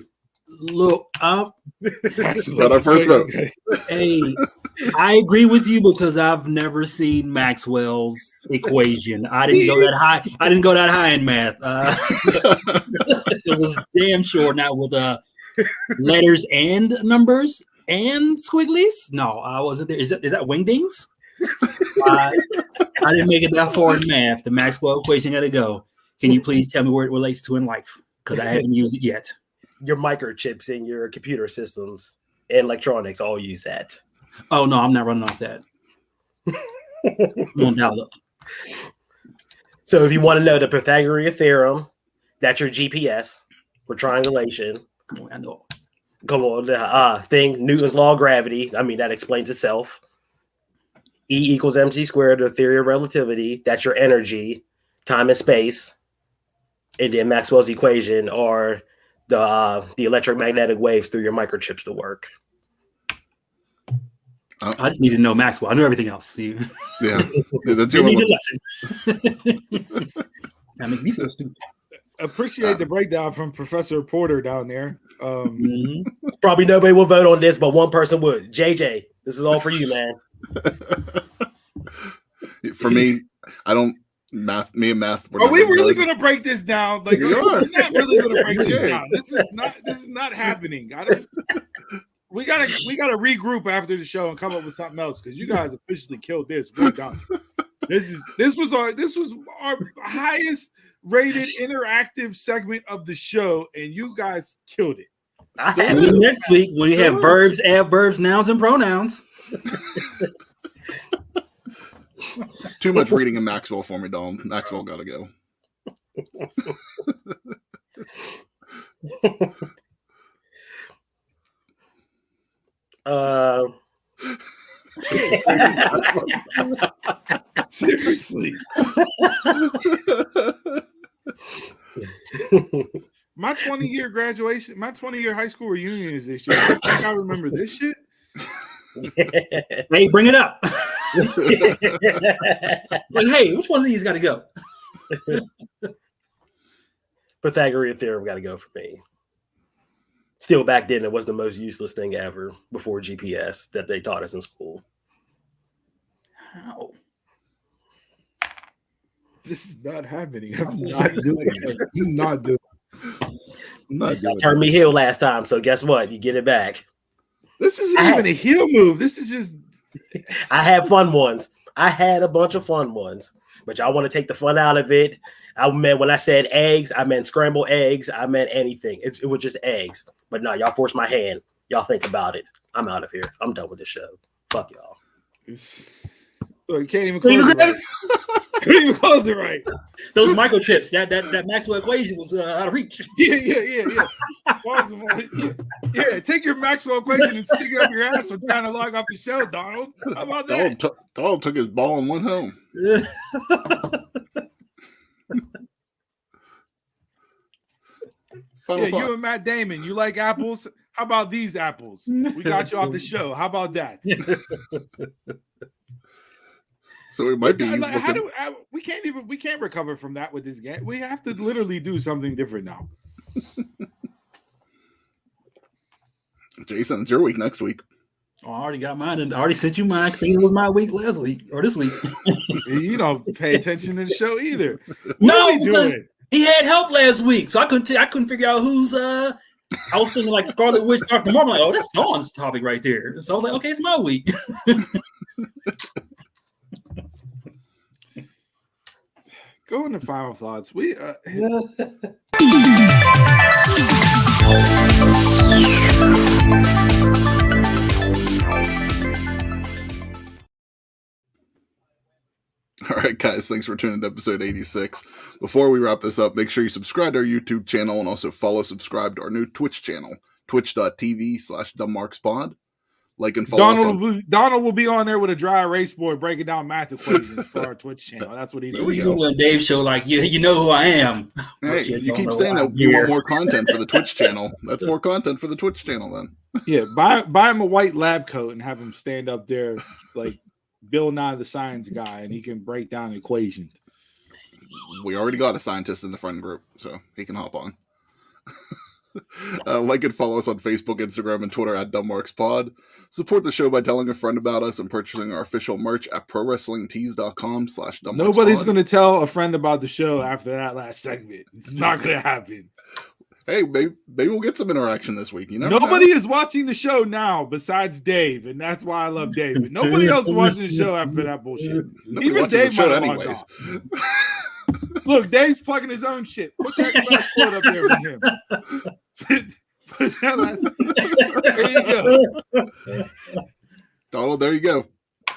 Look, Got our first vote. Hey, I agree with you because I've never seen Maxwell's equation. I didn't go that high. I didn't go that high in math. It was damn sure not with letters and numbers and squigglies. No, I wasn't there. Is that wingdings? I didn't make it that far in math. The Maxwell equation got to go. Can you please tell me where it relates to in life? Because I haven't used it yet. Your microchips in your computer systems and electronics all use that. Oh, no, I'm not running off that. Won't doubt it. So if you want to know the Pythagorean theorem, that's your GPS for triangulation. Come on, I know. Come on, the thing, Newton's law of gravity. I mean, that explains itself. E equals mc squared, the theory of relativity. That's your energy, time and space. And then Maxwell's equation are the electromagnetic waves through your microchips to work. I just need to know Maxwell. I know everything else. Yeah, that's your lesson. That makes me feel stupid. Appreciate the breakdown from Professor Porter down there. Probably nobody will vote on this, but one person would. JJ, this is all for you, man. For me, I don't math. Me and math. Are we really going to break this down? Like, we're not really going to break this down. This is not happening. We gotta regroup after the show and come up with something else because you guys officially killed this. We're done. This was our highest rated interactive segment of the show, and you guys killed it. Next week when you have verbs, adverbs, nouns, and pronouns. Too much reading in Maxwell for me, Dom. Maxwell got to go. Seriously. My 20-year graduation, my 20-year high school reunion is this year. I think I remember this shit. Hey, bring it up. Like, hey, which one of these got to go? Pythagorean theorem got to go for me. Still, back then, it was the most useless thing ever before GPS that they taught us in school. How? This is not happening. I'm not doing it. I'm not doing it. Turned me heel last time, so guess what? You get it back. This isn't even a heel move. This is just. I had fun ones. I had a bunch of fun ones, but y'all want to take the fun out of it. I meant when I said eggs, I meant scrambled eggs. I meant anything. It was just eggs. But no, y'all forced my hand. Y'all think about it. I'm out of here. I'm done with this show. Fuck y'all. You can't even close it right. Can't even close it right. Those microchips, that Maxwell equation was out of reach. Yeah. Yeah, take your Maxwell equation and stick it up your ass when trying to log off the show, Donald. How about that? Donald took his ball and went home. You and Matt Damon, you like apples? How about these apples? We got you off the show. How about that? So it might be. We can't recover from that with this game. We have to literally do something different now. Jason, it's your week next week. Oh, I already got mine, and I already sent you mine. I think it was my week last week or this week. You don't pay attention to the show either. What No, are we because doing? he had help last week, so I couldn't figure out who's. I was thinking like Scarlet Witch, Dr. Marvel. I'm like, oh, that's Dawn's topic right there. So I was like, okay, it's my week. Go into final thoughts. We All right, guys, thanks for tuning to episode 86. Before we wrap this up, make sure you subscribe to our YouTube channel and also subscribe to our new Twitch channel, twitch.tv/dumbmarkspod. Like and follow us on... Donald will be on there with a dry erase board breaking down math equations for our Twitch channel. That's what he's doing. On Dave's show, like, you know who I am. Hey, you keep saying that you want more content for the Twitch channel. That's more content for the Twitch channel, then. Yeah, buy him a white lab coat and have him stand up there like Bill Nye the Science Guy, and he can break down equations. We already got a scientist in the friend group, so he can hop on. Like and follow us on Facebook, Instagram, and Twitter at DumbMarksPod. Support the show by telling a friend about us and purchasing our official merch at ProWrestlingTees.com/DumbMarksPod. Nobody's going to tell a friend about the show after that last segment. It's not going to happen. Hey, maybe we'll get some interaction this week. Nobody is watching the show now besides Dave, and that's why I love David. Nobody else is watching the show after that bullshit. Even Dave might have logged off. Look, Dave's plugging his own shit. Put that last quote up there with him. Put that last. There you go. Donald, there you go.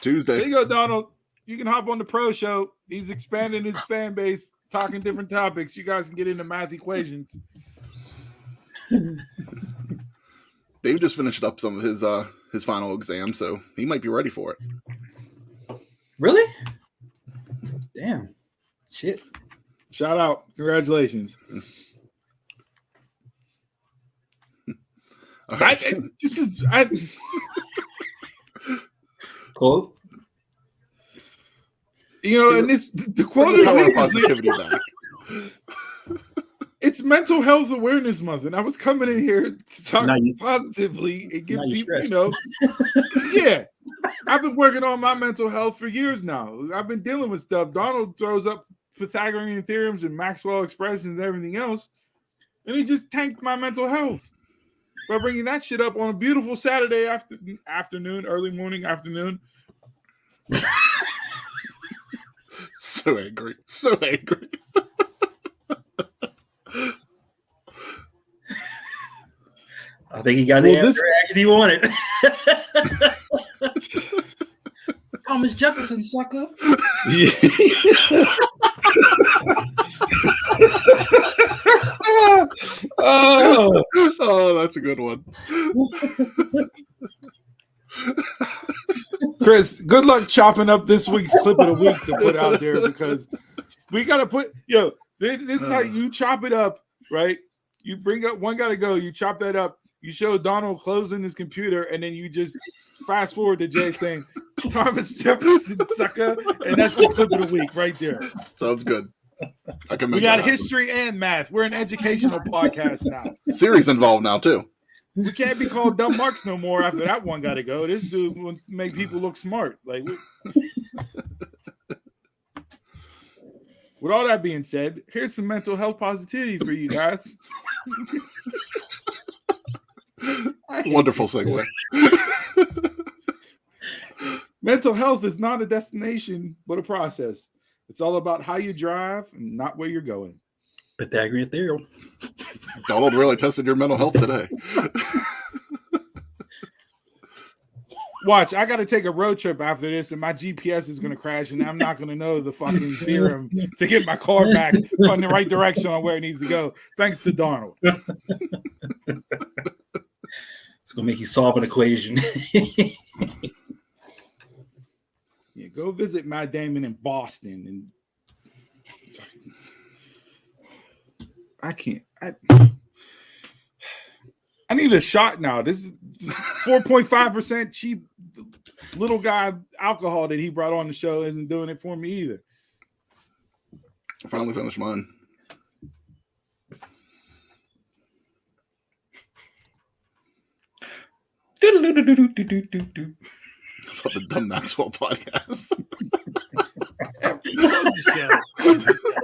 Tuesday. There you go, Donald. You can hop on the pro show. He's expanding his fan base, talking different topics. You guys can get into math equations. Dave just finished up some of his final exam, so he might be ready for it. Really? Damn. Shit. Shout out. Congratulations. Right. Quote. And the quote of the week positivity back. It's Mental Health Awareness Month, and I was coming in here to talk positively and give people, yeah. I've been working on my mental health for years now. I've been dealing with stuff. Donald throws up Pythagorean theorems and Maxwell expressions and everything else, and he just tanked my mental health by bringing that shit up on a beautiful Saturday afternoon, early morning afternoon. So angry. I think he got the answer he wanted. Thomas Jefferson, sucker. Yeah. Oh, that's a good one. Chris, good luck chopping up this week's clip of the week to put out there, because we got to put, this is how you chop it up, right? You bring up one got to go, you chop that up, you show Donald closing his computer, and then you just fast forward to Jay saying, Thomas Jefferson, sucker, and that's the clip of the week right there. Sounds good. I can make we got history and math. We're an educational podcast now. Series involved now, too. We can't be called dumb marks no more after that one got to go. This dude wants to make people look smart. With all that being said, here's some mental health positivity for you guys. Wonderful segue. Mental health is not a destination, but a process. It's all about how you drive and not where you're going. Pythagorean theorem. Donald really tested your mental health today. Watch, I got to take a road trip after this, and my GPS is going to crash, and I'm not going to know the fucking theorem to get my car back on the right direction on where it needs to go. Thanks to Donald. It's going to make you solve an equation. Yeah, go visit Matt Damon in Boston, and I can't. I need a shot now. This is 4.5% cheap little guy alcohol that he brought on the show isn't doing it for me either. I finally finished mine. Doodle the Dumb Maxwell podcast. Close the show.